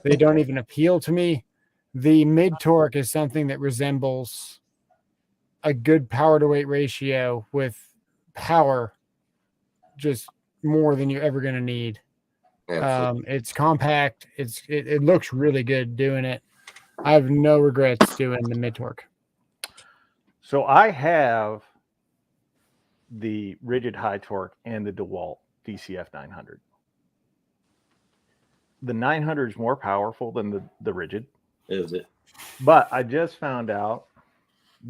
They don't even appeal to me. The mid torque is something that resembles a good power to weight ratio with power, just more than you're ever going to need. Absolutely. It's compact. It looks really good doing it. I have no regrets doing the mid torque. So I have the Ridgid high torque and the Dewalt DCF 900. The 900 is more powerful than the Ridgid. Is it? But I just found out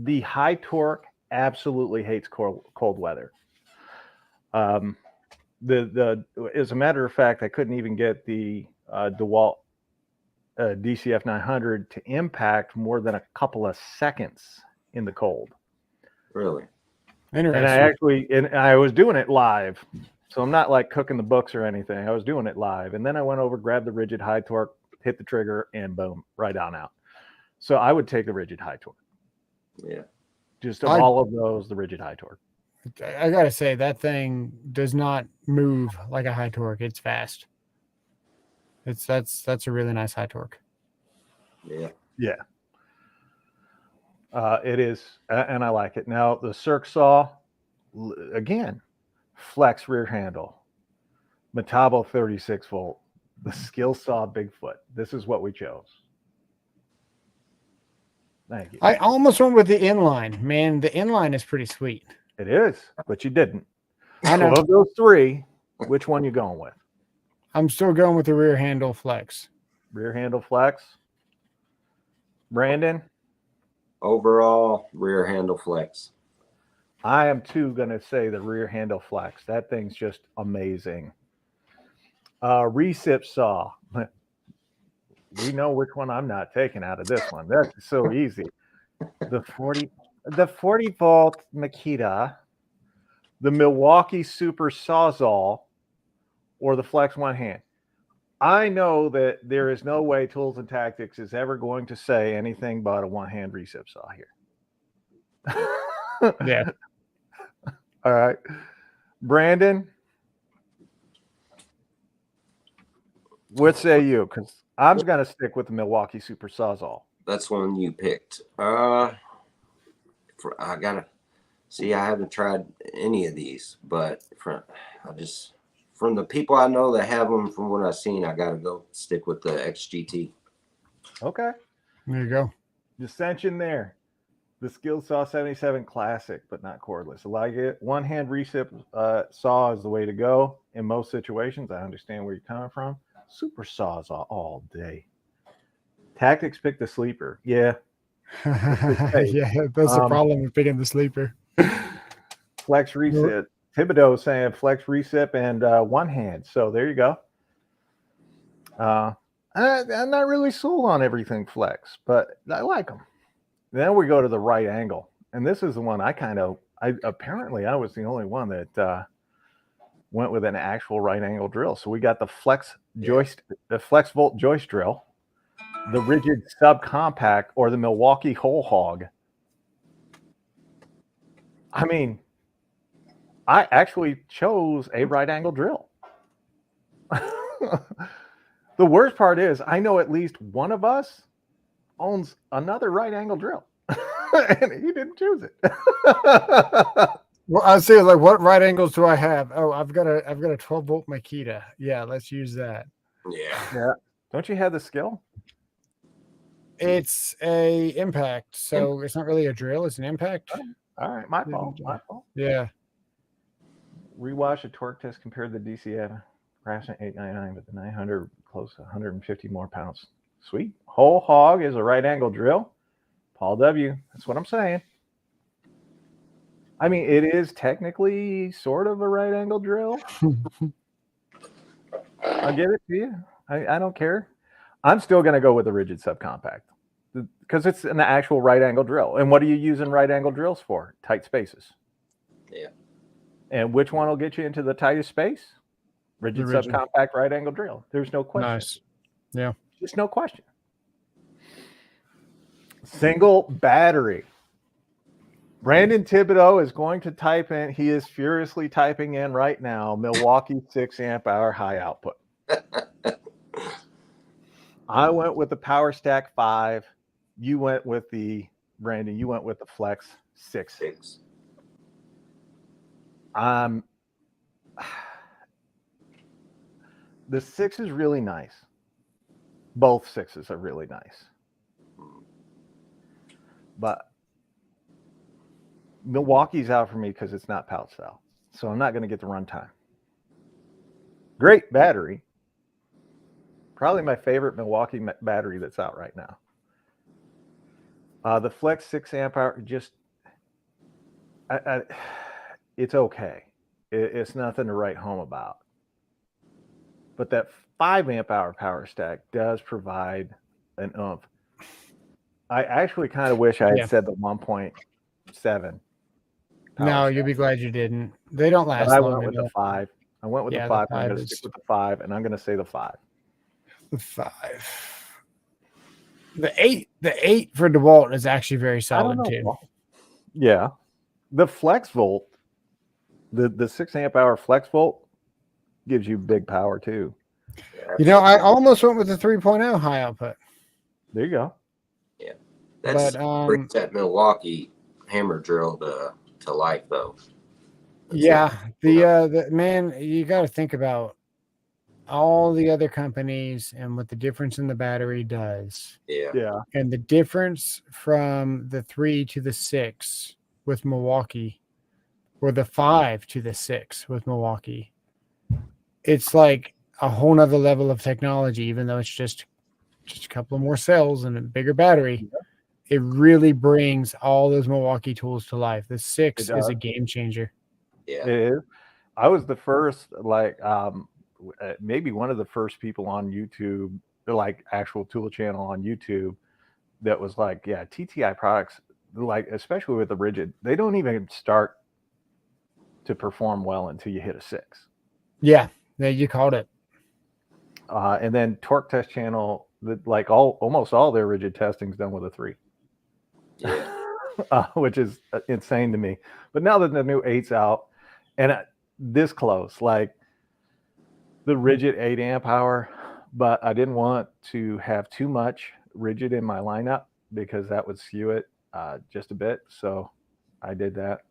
the high torque absolutely hates cold weather. As a matter of fact, I couldn't even get the Dewalt DCF 900 to impact more than a couple of seconds in the cold. Really? Interesting. And I was doing it live, so I'm not like cooking the books or anything. I was doing it live, and then I went over, grabbed the Ridgid high torque, hit the trigger, and boom, right on out. So I would take the Ridgid high torque. Yeah. Just of all of those, the Ridgid high torque. I gotta say that thing does not move like a high torque. It's fast. That's a really nice high torque. Yeah. Yeah. It is, and I like it. Now the Circ saw, again, flex rear handle, Metabo 36 volt, the skill saw Bigfoot. This is what we chose. Thank you. I almost went with the inline. Man, the inline is pretty sweet. It is, but you didn't. I know. So of those three, which one you going with? I'm still going with the rear handle flex. Rear handle flex. Brandon? Overall, rear handle flex. I am too going to say the rear handle flex. That thing's just amazing. Recip saw. We know which one I'm not taking out of this one. That's so easy. The 40 volt Makita, the Milwaukee Super Sawzall, or the Flex One Hand. I know that there is no way Tools and Tactics is ever going to say anything but a one-hand recip saw here. Yeah. All right. Brandon, what say you? Because I'm going to stick with the Milwaukee Super Sawzall. That's one you picked. I gotta see. I haven't tried any of these, but from the people I know that have them, from what I've seen, I gotta go stick with the XGT. Okay. There you go. Dissension there. The Skill Saw 77 Classic, but not cordless. I like it. One-hand recip saw is the way to go in most situations. I understand where you're coming from. Super Sawzall all day. Tactics picked the sleeper. Yeah. Yeah, that's the problem with picking the sleeper. Flex recip. Thibodeau saying flex recip and one hand. So there you go. I'm not really sold on everything flex, but I like them. Then we go to the right angle. And this is the one apparently I was the only one that went with an actual right angle drill. So we got the flex volt joist drill, the Ridgid subcompact, or the Milwaukee whole hog. I mean, I actually chose a right angle drill. The worst part is I know at least one of us owns another right angle drill. And he didn't choose it. Well, I say, like, what right angles do I have? Oh, I've got a 12 volt Makita. Yeah, let's use that. Yeah. Don't you have the skill? It's a impact, so it's not really a drill. It's an impact. All right, my fault. Yeah. Rewash a torque test compared to the DCF Craftsman 899, but the 900 close to 150 more pounds. Sweet. Whole hog is a right angle drill. Paul W. That's what I'm saying. I mean, it is technically sort of a right angle drill. I'll give it to you. I don't care. I'm still going to go with the Ridgid subcompact because it's an actual right angle drill. And what are you using right angle drills for? Tight spaces. Yeah. And which one will get you into the tightest space? Ridgid subcompact right angle drill. There's no question. Nice. Yeah. Just no question. Single battery. Brandon Thibodeau is going to type in. He is furiously typing in right now. Milwaukee 6 amp hour high output. I went with the Power Stack 5. You went with the Brandon. You went with the Flex 6. The 6 is really nice. Both 6s are really nice. But Milwaukee's out for me because it's not pouch style. So I'm not going to get the runtime. Great battery. Probably my favorite Milwaukee battery that's out right now. The Flex 6 amp hour, just, it's okay. It's nothing to write home about. But that 5 amp hour Power Stack does provide an oomph. I actually kind of wish I had said the 1.7. No, you'll be glad you didn't. They don't last I long went with enough. the 5. I went with the 5. I'm going to stick with the 5, and I'm going to say the 5. The 5. The 8 for Dewalt is actually very solid too. Yeah. The Flex Volt, the 6 amp hour Flex Volt gives you big power too. You know, I almost went with the 3.0 high output. There you go. Yeah. That's brings that Milwaukee hammer drill to life though. The man, you got to think about all the other companies and what the difference in the battery does. Yeah. And the difference from the 3 to the 6 with Milwaukee, or the 5 to the 6 with Milwaukee, it's like a whole nother level of technology, even though it's just a couple of more cells and a bigger battery. It really brings all those Milwaukee tools to life. The 6 is a game changer. Yeah. It is. I was the first, maybe one of the first people on YouTube, like actual tool channel on YouTube, that was like, TTI products, like especially with the Ridgid, they don't even start to perform well until you hit a 6. Yeah, you called it. And then Torque Test channel, like almost all their Ridgid testing is done with a 3. Yeah. Which is insane to me. But now that the new 8's out, and this close, like the Ridgid 8 amp hour, but I didn't want to have too much Ridgid in my lineup because that would skew it just a bit. So I did that.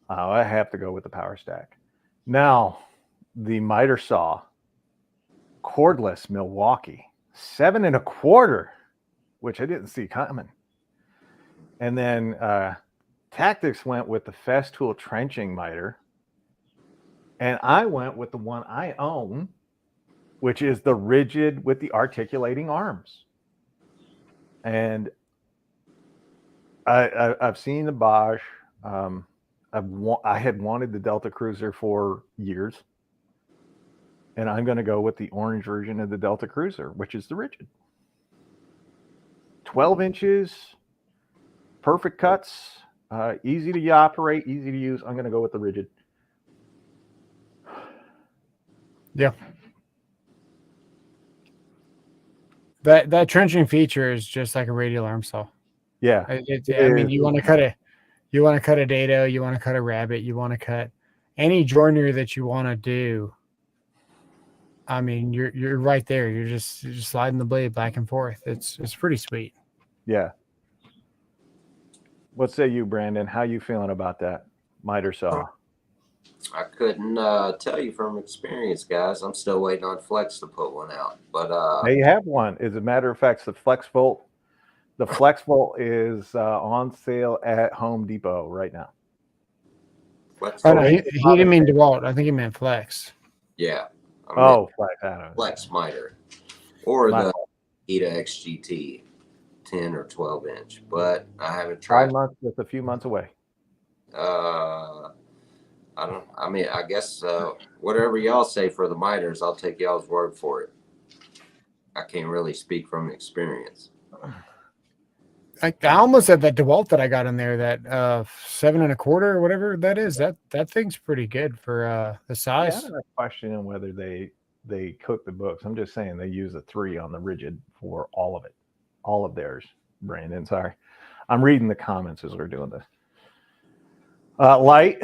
I have to go with the Power Stack. Now, the miter saw, cordless Milwaukee, 7 1/4, which I didn't see coming. And then Tactics went with the Festool trenching miter. And I went with the one I own, which is the Ridgid with the articulating arms. And I've seen the Bosch. I had wanted the Delta Cruiser for years. And I'm going to go with the orange version of the Delta Cruiser, which is the Ridgid. 12 inches, perfect cuts, easy to operate, easy to use. I'm going to go with the Ridgid. Yeah. That trenching feature is just like a radial arm saw. Yeah. I mean, you want to cut a dado, you want to cut a rabbit, you want to cut any joinery that you want to do. I mean, you're right there. You're just sliding the blade back and forth. It's pretty sweet. Yeah. What say you, Brandon? How you feeling about that miter saw? I couldn't tell you from experience, guys. I'm still waiting on Flex to put one out. But they have one. As a matter of fact, the Flex Volt is on sale at Home Depot right now. Flex no, he didn't mean Dewalt. I think he meant Flex. Yeah. Flex miter. Or the Makita XGT 10 or 12 inch. But I haven't tried. 5 months, just a few months away. I guess whatever y'all say for the miters, I'll take y'all's word for it. I can't really speak from experience. I almost said that DeWalt that I got in there, that 7 1/4 or whatever that is. That thing's pretty good for the size. I'm not questioning whether they cook the books. I'm just saying they use a 3 on the Ridgid for all of it, all of theirs. Brandon, sorry. I'm reading the comments as we're doing this. Light.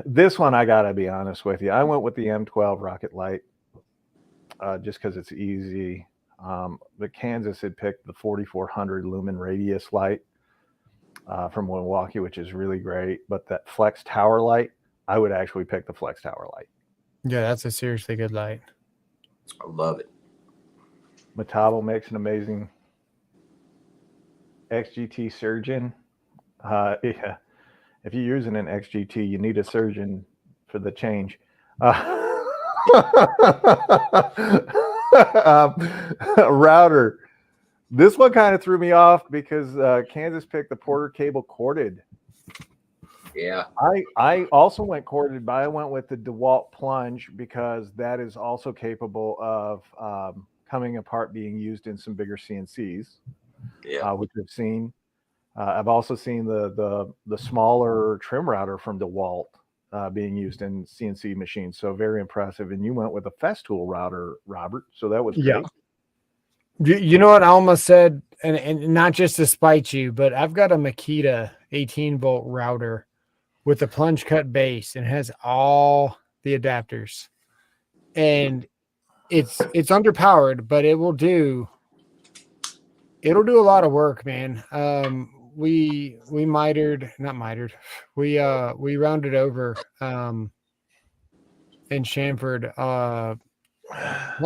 This one, I got to be honest with you. I went with the M12 Rocket Light just because it's easy. But Kansas had picked the 4400 lumen radius light from Milwaukee, which is really great. But that Flex Tower light, I would actually pick the Flex Tower light. Yeah, that's a seriously good light. I love it. Metabo makes an amazing XGT surgeon. Yeah. If you're using an XGT, you need a surgeon for the change. Router. This one kind of threw me off because Kansas picked the Porter cable corded. Yeah. I also went corded, but I went with the Dewalt plunge because that is also capable of coming apart, being used in some bigger CNCs, which I've seen. I've also seen the smaller trim router from Dewalt being used in CNC machines. So very impressive. And you went with a Festool router, Robert. So that was great. You know what I almost said, and not just to spite you, but I've got a Makita 18-volt router with a plunge cut base and it has all the adapters. And it's underpowered, but it'll do a lot of work, man. We rounded over in Shamford probably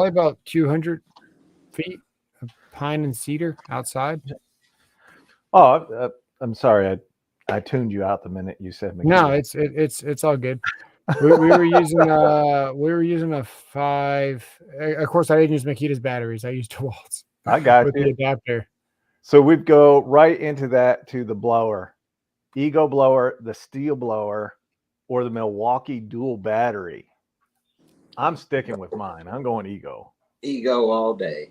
about 200 feet of pine and cedar outside. Oh, I'm sorry, I tuned you out the minute you said Makita. No, it's all good. We were using a 5. Of course, I didn't use Makita's batteries. I used Dewalt's. I got with you. the adapter. So we'd go right into that to the blower, Ego blower, the steel blower, or the Milwaukee dual battery. I'm sticking with mine. I'm going Ego. Ego all day.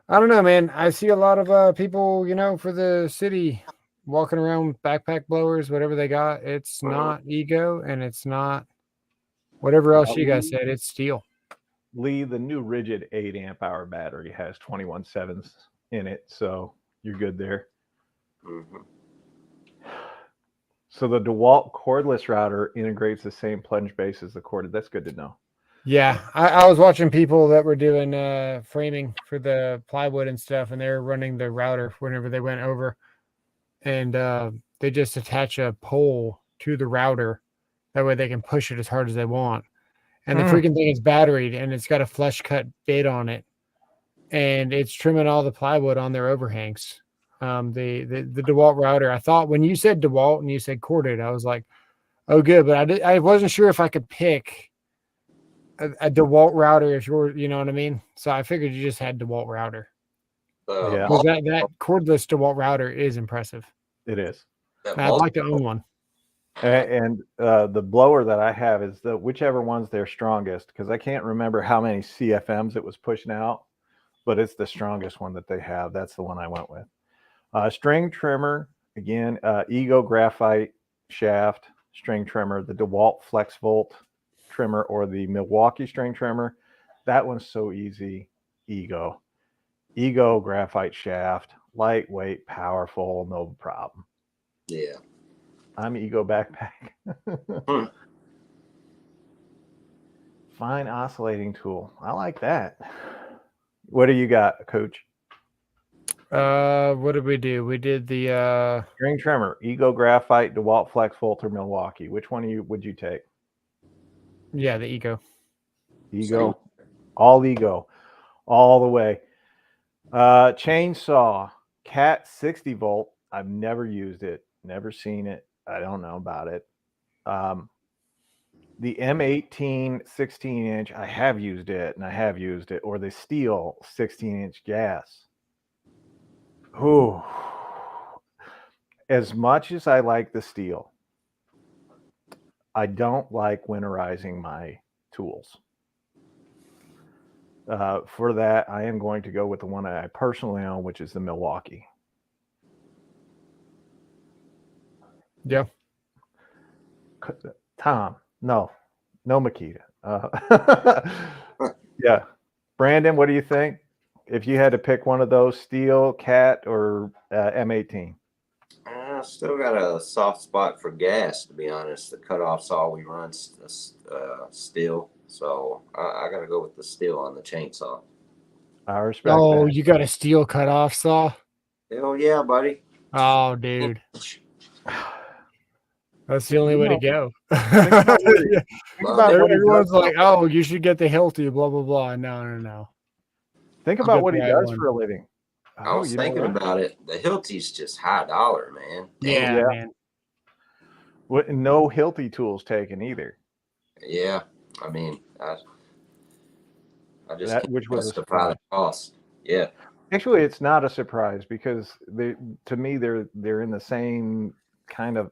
I don't know, man. I see a lot of people, for the city walking around with backpack blowers, whatever they got. It's not Ego, and it's not whatever else you guys said. It's steel. Lee, the new Ridgid 8 amp hour battery has 21/7 in it, so you're good there. Mm-hmm. So the Dewalt cordless router integrates the same plunge base as the corded. That's good to know. Yeah, I was watching people that were doing framing for the plywood and stuff, and they were running the router whenever they went over, and they just attach a pole to the router. That way they can push it as hard as they want. And the freaking thing is batteried, and it's got a flush cut bit on it, and it's trimming all the plywood on their overhangs. The DeWalt router. I thought when you said DeWalt and you said corded, I was like, oh, good, but I wasn't sure if I could pick a DeWalt router if you're, you know what I mean. So I figured you just had DeWalt router. Yeah, that cordless DeWalt router is impressive. It is. I'd like to own one. And the blower that I have is whichever one's their strongest, because I can't remember how many CFMs it was pushing out, but it's the strongest one that they have. That's the one I went with. String trimmer, again, Ego graphite shaft string trimmer, the DeWalt Flex Volt trimmer, or the Milwaukee string trimmer. That one's so easy. Ego graphite shaft, lightweight, powerful, no problem. Yeah. I'm Ego backpack. Fine oscillating tool. I like that. What do you got, Coach? What did we do? We did the String trimmer, Ego graphite, DeWalt Flex Volt, or Milwaukee. Which one would you take? Yeah, the Ego. Ego. All Ego. All the way. Chainsaw, Cat 60 volt. I've never used it, never seen it. I don't know about it. The M18 16-inch, I have used it, or the Steel 16-inch gas. Ooh. As much as I like the Steel, I don't like winterizing my tools. For that, I am going to go with the one I personally own, which is the Milwaukee. Yeah. Tom, no Makita. Yeah. Brandon, what do you think? If you had to pick one of those, Steel, Cat, or M18? still got a soft spot for gas, to be honest. The cutoff saw we run steel, so I got to go with the steel on the chainsaw. I respect Oh, that. you got a steel cutoff saw? Hell yeah, buddy. Oh, dude. That's the only You way to know, go. Think about what he, think about what he Everyone's does. like, oh, you should get the Hilti, blah, blah, blah. No. Think You about get what the he right does one. for a living. I was you know thinking what? about it. The Hilti's just high dollar, man. Yeah, Yeah. man. No Hilti tools taken either. Yeah. I mean, I just That can't which was a justify surprise. the cost. Yeah. Actually, it's not a surprise because to me they're in the same kind of,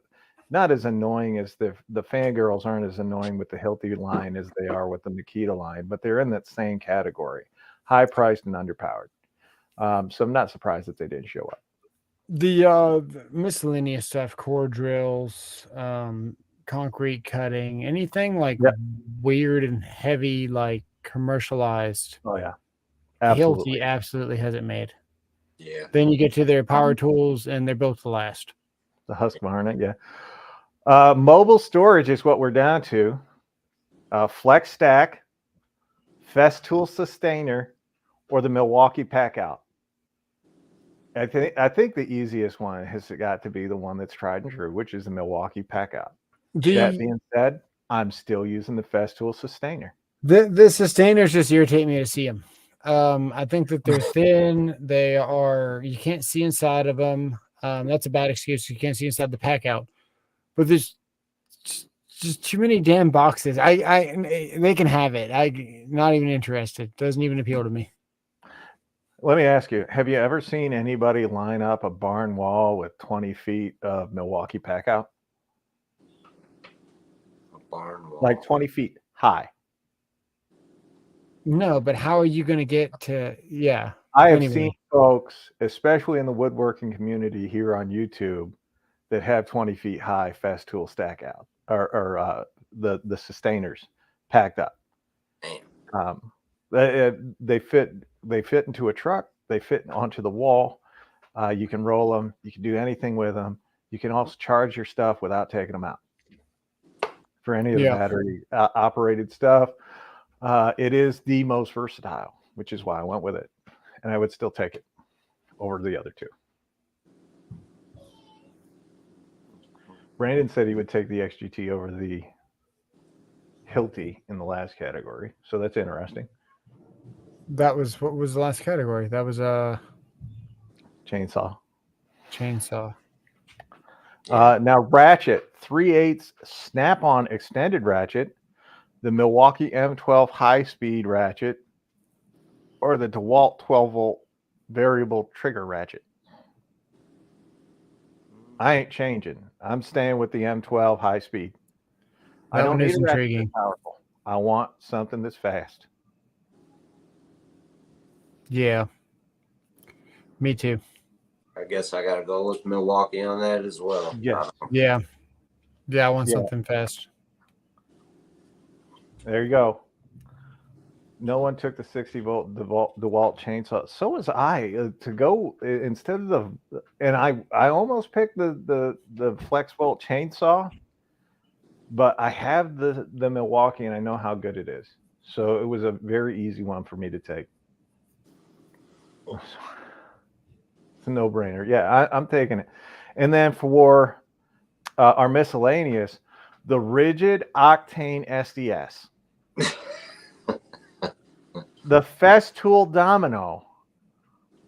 not as annoying as the fangirls aren't as annoying with the Hilti line as they are with the Makita line, but they're in that same category, high priced and underpowered. So I'm not surprised that they didn't show up. The miscellaneous stuff, core drills, concrete cutting, anything like Yep. weird and heavy, like commercialized. Oh yeah, absolutely. Hilti absolutely has it made. Yeah. Then you get to their power tools, and they're built to last. The Husqvarna, yeah. Mobile storage is what we're down to. Flex Stack, Festool Sustainer, or the Milwaukee Pack Out. I think the easiest one has got to be the one that's tried and true, which is the Milwaukee Pack Out. That being said, I'm still using the Festool Sustainer. The sustainers just irritate me to see them. I think that they're thin. You can't see inside of them. That's a bad excuse. You can't see inside the pack out. But there's just too many damn boxes. They can have it. I'm not even interested. Doesn't even appeal to me. Let me ask you, have you ever seen anybody line up a barn wall with 20 feet of Milwaukee Pack Out? A barn wall. Like 20 feet high. No, but how are you going to get to, yeah. I have Anyway. seen folks, especially in the woodworking community here on YouTube, that have 20 feet high Festool stack out or the sustainers packed up. They fit into a truck. They fit onto the wall. You can roll them. You can do anything with them. You can also charge your stuff without taking them out. For any of the battery operated stuff, it is the most versatile, which is why I went with it. And I would still take it over the other two. Brandon said he would take the XGT over the Hilti in the last category. So that's interesting. What was the last category? That was a chainsaw. Now ratchet, 3/8 snap-on extended ratchet, the Milwaukee M12 high-speed ratchet, or the Dewalt 12-volt variable trigger ratchet. I ain't changing. I'm staying with the M12 high-speed. I don't need a ratchet that's powerful. I want something that's fast. Yeah. Me too. I guess I got to go with Milwaukee on that as well. Yes. Yeah. I want something fast. There you go. No one took the 60-volt DeWalt chainsaw. So was I. To go instead of and I almost picked the FlexVolt chainsaw, but I have the Milwaukee and I know how good it is. So it was a very easy one for me to take. It's a no-brainer. Yeah, I'm taking it. And then for our miscellaneous, the Ridgid Octane SDS. The Festool Domino,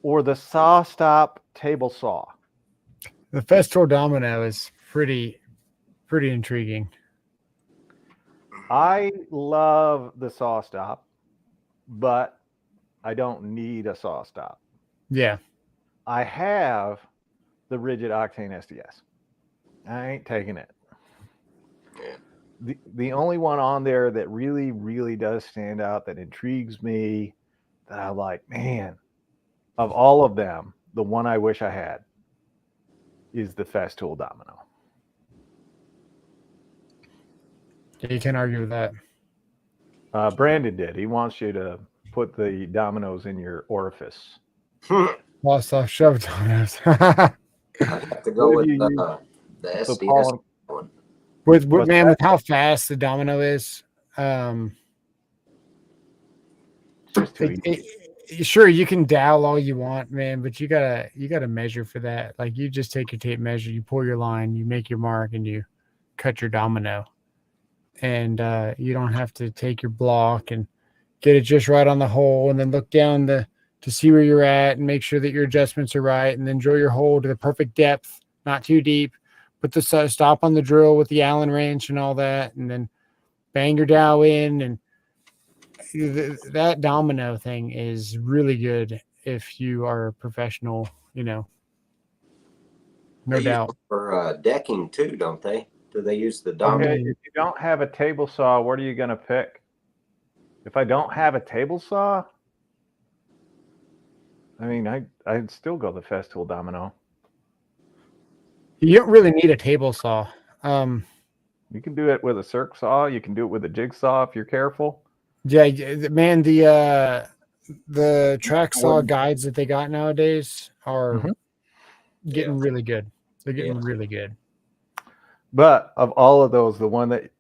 or the SawStop table saw. The Festool Domino is pretty intriguing. I love the SawStop, but I don't need a SawStop. Yeah. I have the Ridgid Octane SDS. I ain't taking it. Yeah. The only one on there that really, really does stand out, that intrigues me, that I like, man, of all of them, the one I wish I had is the Festool Domino. You can't argue with that. Brandon did. He wants you to put the dominoes in your orifice. Lost off shoved on us. I'd have to go What with have you used the for SDS Paul? one. With What's man, that? with how fast the domino is, It's just too easy. sure you can dowel all you want, man, but you gotta measure for that. Like you just take your tape measure, you pull your line, you make your mark, and you cut your domino. And you don't have to take your block and get it just right on the hole, and then look down to see where you're at and make sure that your adjustments are right, and then drill your hole to the perfect depth, not too deep. Put the stop on the drill with the Allen wrench and all that, and then bang your dowel in. And that domino thing is really good if you are a professional, no They use doubt. it for decking too, don't they? Do they use the Okay, domino? if you don't have a table saw, what are you going to pick? If I don't have a table saw, I mean, I'd still go the Festool domino. You don't really need a table saw. You can do it with a circ saw. You can do it with a jigsaw if you're careful. Yeah, man, the track saw guides that they got nowadays are getting really good. They're getting really good. But of all of those, the one that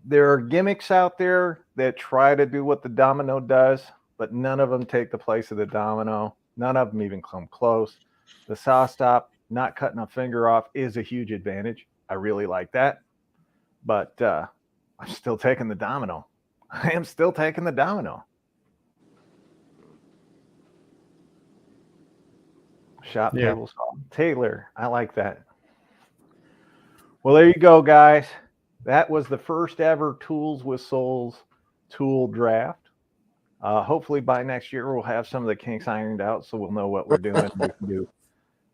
there are gimmicks out there that try to do what the domino does, but none of them take the place of the domino. None of them even come close. The saw stop, not cutting a finger off, is a huge advantage. I really like that. But I'm still taking the domino. I am still taking the domino. Shop table saw. Taylor, I like that. Well, there you go, guys. That was the first ever Tools with SoAlz tool draft. Hopefully by next year, we'll have some of the kinks ironed out so we'll know what we're doing. We can do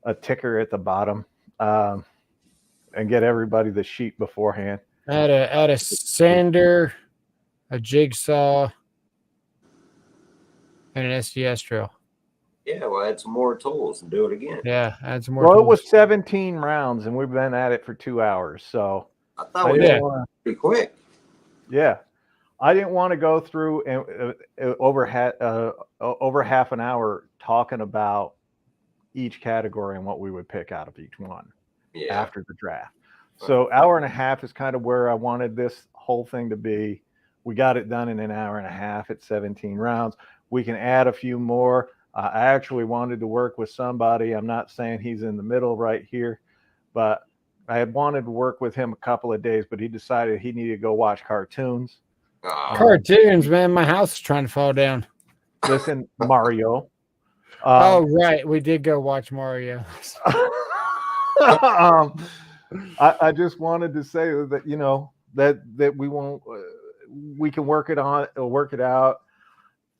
a ticker at the bottom and get everybody the sheet beforehand. Add a sander, a jigsaw, and an SDS drill. Yeah, well, add some more tools and do it again. Yeah, add some more Well, tools. it was 17 rounds, and we've been at it for 2 hours. So I thought we did pretty quick. Yeah, I didn't want to go through and over half an hour talking about each category and what we would pick out of each one after the draft. So hour and a half is kind of where I wanted this whole thing to be. We got it done in an hour and a half at 17 rounds. We can add a few more. I actually wanted to work with somebody. I'm not saying he's in the middle right here, but I had wanted to work with him a couple of days, but he decided he needed to go watch cartoons. Cartoons, man. My house is trying to fall down. Listen, Mario. Oh, right. We did go watch Mario. I just wanted to say that, that we won't, we can work it out.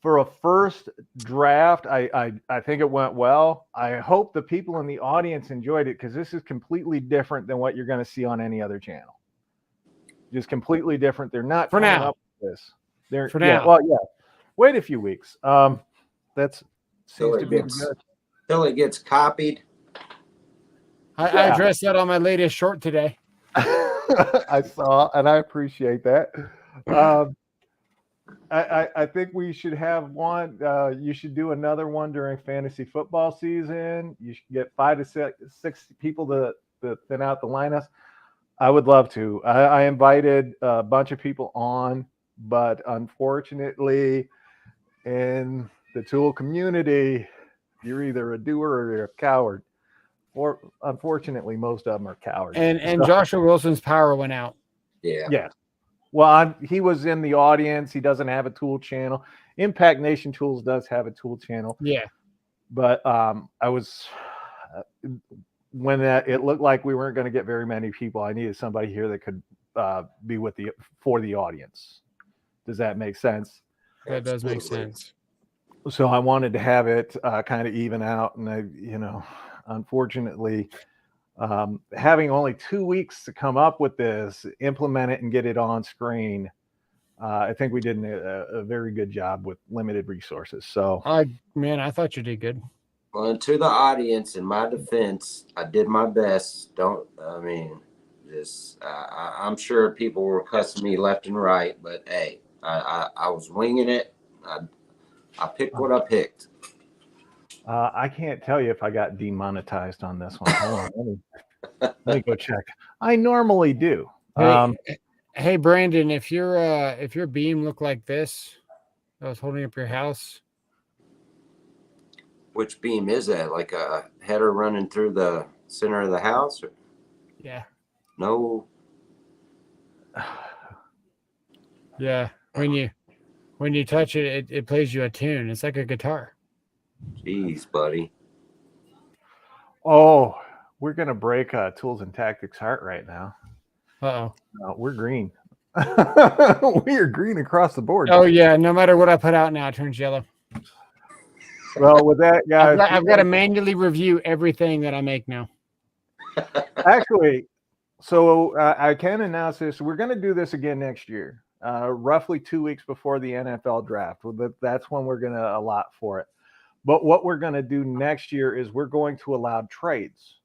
For a first draft, I think it went well. I hope the people in the audience enjoyed it because this is completely different than what you're going to see on any other channel. Just completely different. They're not for now. Up with this. They're for now. Well, yeah. Wait a few weeks. That's seems to be good. Till it gets copied. I addressed that on my latest short today. I saw, and I appreciate that. I think we should have one. You should do another one during fantasy football season. You should get 5 to 6 people to thin out the lineups. I would love to. I invited a bunch of people on, but unfortunately, in the tool community, you're either a doer or you're a coward. Or unfortunately, most of them are cowards. And Joshua Wilson's power went out. Yeah. Well, he was in the audience. He doesn't have a tool channel. Impact Nation Tools does have a tool channel. Yeah. But I was when it looked like we weren't going to get very many people. I needed somebody here that could be for the audience. Does that make sense? That does make sense. So I wanted to have it kind of even out, and unfortunately, having only 2 weeks to come up with this, implement it, and get it on screen, I think we did a very good job with limited resources. So, I thought you did good. Well, and to the audience, in my defense, I did my best. I'm sure people were cussing me left and right, but hey, I was winging it. I picked what I picked. I can't tell you if I got demonetized on this one. Hold on, let me go check. I normally do. Hey Brandon, if your beam looked like this, I was holding up your house. Which beam is that? Like a header running through the center of the house? Or? Yeah. No. Yeah. When you touch it, it plays you a tune. It's like a guitar. Jeez, buddy. Oh, we're gonna break Tools and Tactics' heart right now. Uh-oh. We're green. We are green across the board. Oh yeah, no matter what I put out now, it turns yellow. Well, with that, guys, I've got to manually review everything that I make now. Actually, so I can announce this. We're going to do this again next year, roughly 2 weeks before the NFL draft. That's when we're going to allot for it. But what we're going to do next year is we're going to allow trades.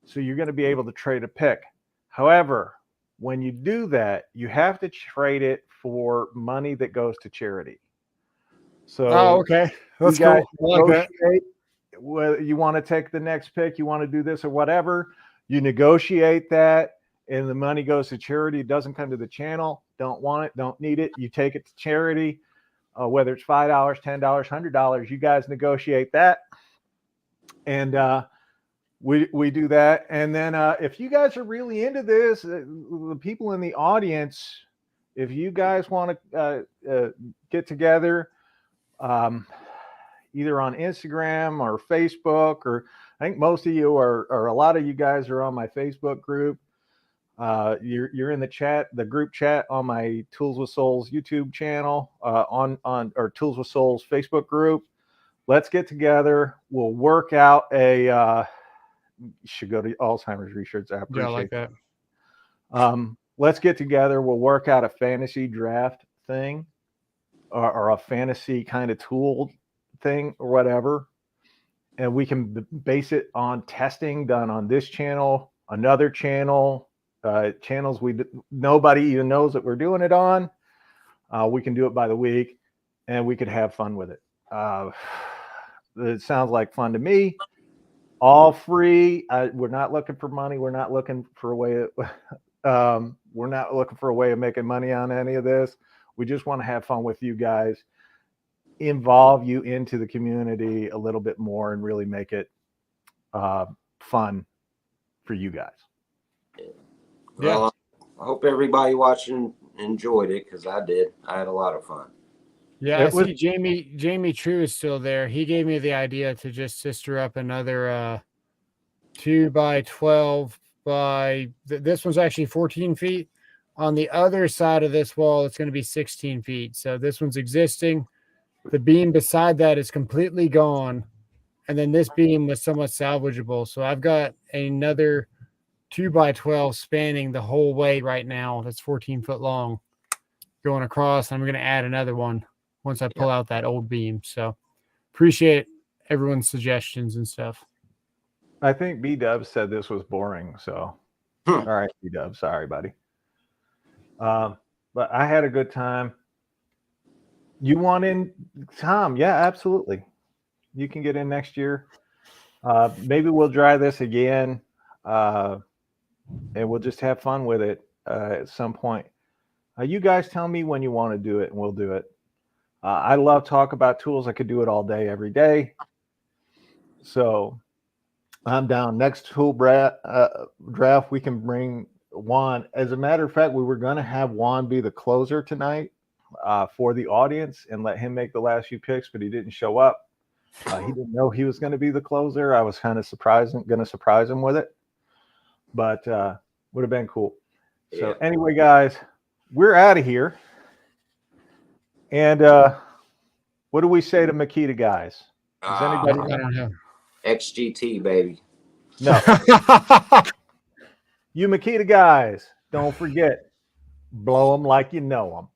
So you're going to be able to trade a pick. However, when you do that, you have to trade it for money that goes to charity. So, okay. That's cool. I like that. Whether you want to take the next pick, you want to do this or whatever, you negotiate that, and the money goes to charity. It doesn't come to the channel. Don't want it, don't need it. You take it to charity, whether it's $5, $10, $100. You guys negotiate that, and we do that. And then if you guys are really into this, the people in the audience, if you guys want to get together, either on Instagram or Facebook, or I think most of you or a lot of you guys are on my Facebook group. You're in the chat, the group chat on my Tools with SoAlz YouTube channel, on or Tools with SoAlz Facebook group. Let's get together. We'll work out a. You should go to Alzheimer's Research. I appreciate. Yeah, I like that. Let's get together. We'll work out a fantasy draft thing, or a fantasy kind of tool thing or whatever, and we can base it on testing done on this channel, another channel, channels nobody even knows that we're doing it on. We can do it by the week, and we could have fun with it. It sounds like fun to me. All free. We're not looking for money. We're not looking for a way. We're not looking for a way of making money on any of this. We just want to have fun with you guys, involve you into the community a little bit more, and really make it fun for you guys. Well, I hope everybody watching enjoyed it, because I did. I had a lot of fun. Yeah, I see Jamie True is still there. He gave me the idea to just sister up another 2x12 by this one's actually 14 feet. On the other side of this wall, it's going to be 16 feet. So this one's existing. The beam beside that is completely gone. And then this beam was somewhat salvageable. So I've got another 2x12 spanning the whole way right now. That's 14 foot long going across. I'm going to add another one once I pull out that old beam. So appreciate everyone's suggestions and stuff. I think B-Dub said this was boring. So, all right, B-Dub, sorry, buddy. But I had a good time. You want in, Tom? Yeah, absolutely. You can get in next year. Maybe we'll try this again, and we'll just have fun with it at some point. You guys tell me when you want to do it, and we'll do it. I love talk about tools. I could do it all day, every day. So I'm down. Next tool draft, we can bring Juan. As a matter of fact, we were going to have Juan be the closer tonight for the audience and let him make the last few picks, but he didn't show up. He didn't know he was going to be the closer. I was kind of going to surprise him with it, but would have been cool. So anyway, guys, we're out of here. And what do we say to Makita, guys? Does anybody I don't know. XGT, baby. No. You Makita guys, don't forget, blow them like you know them.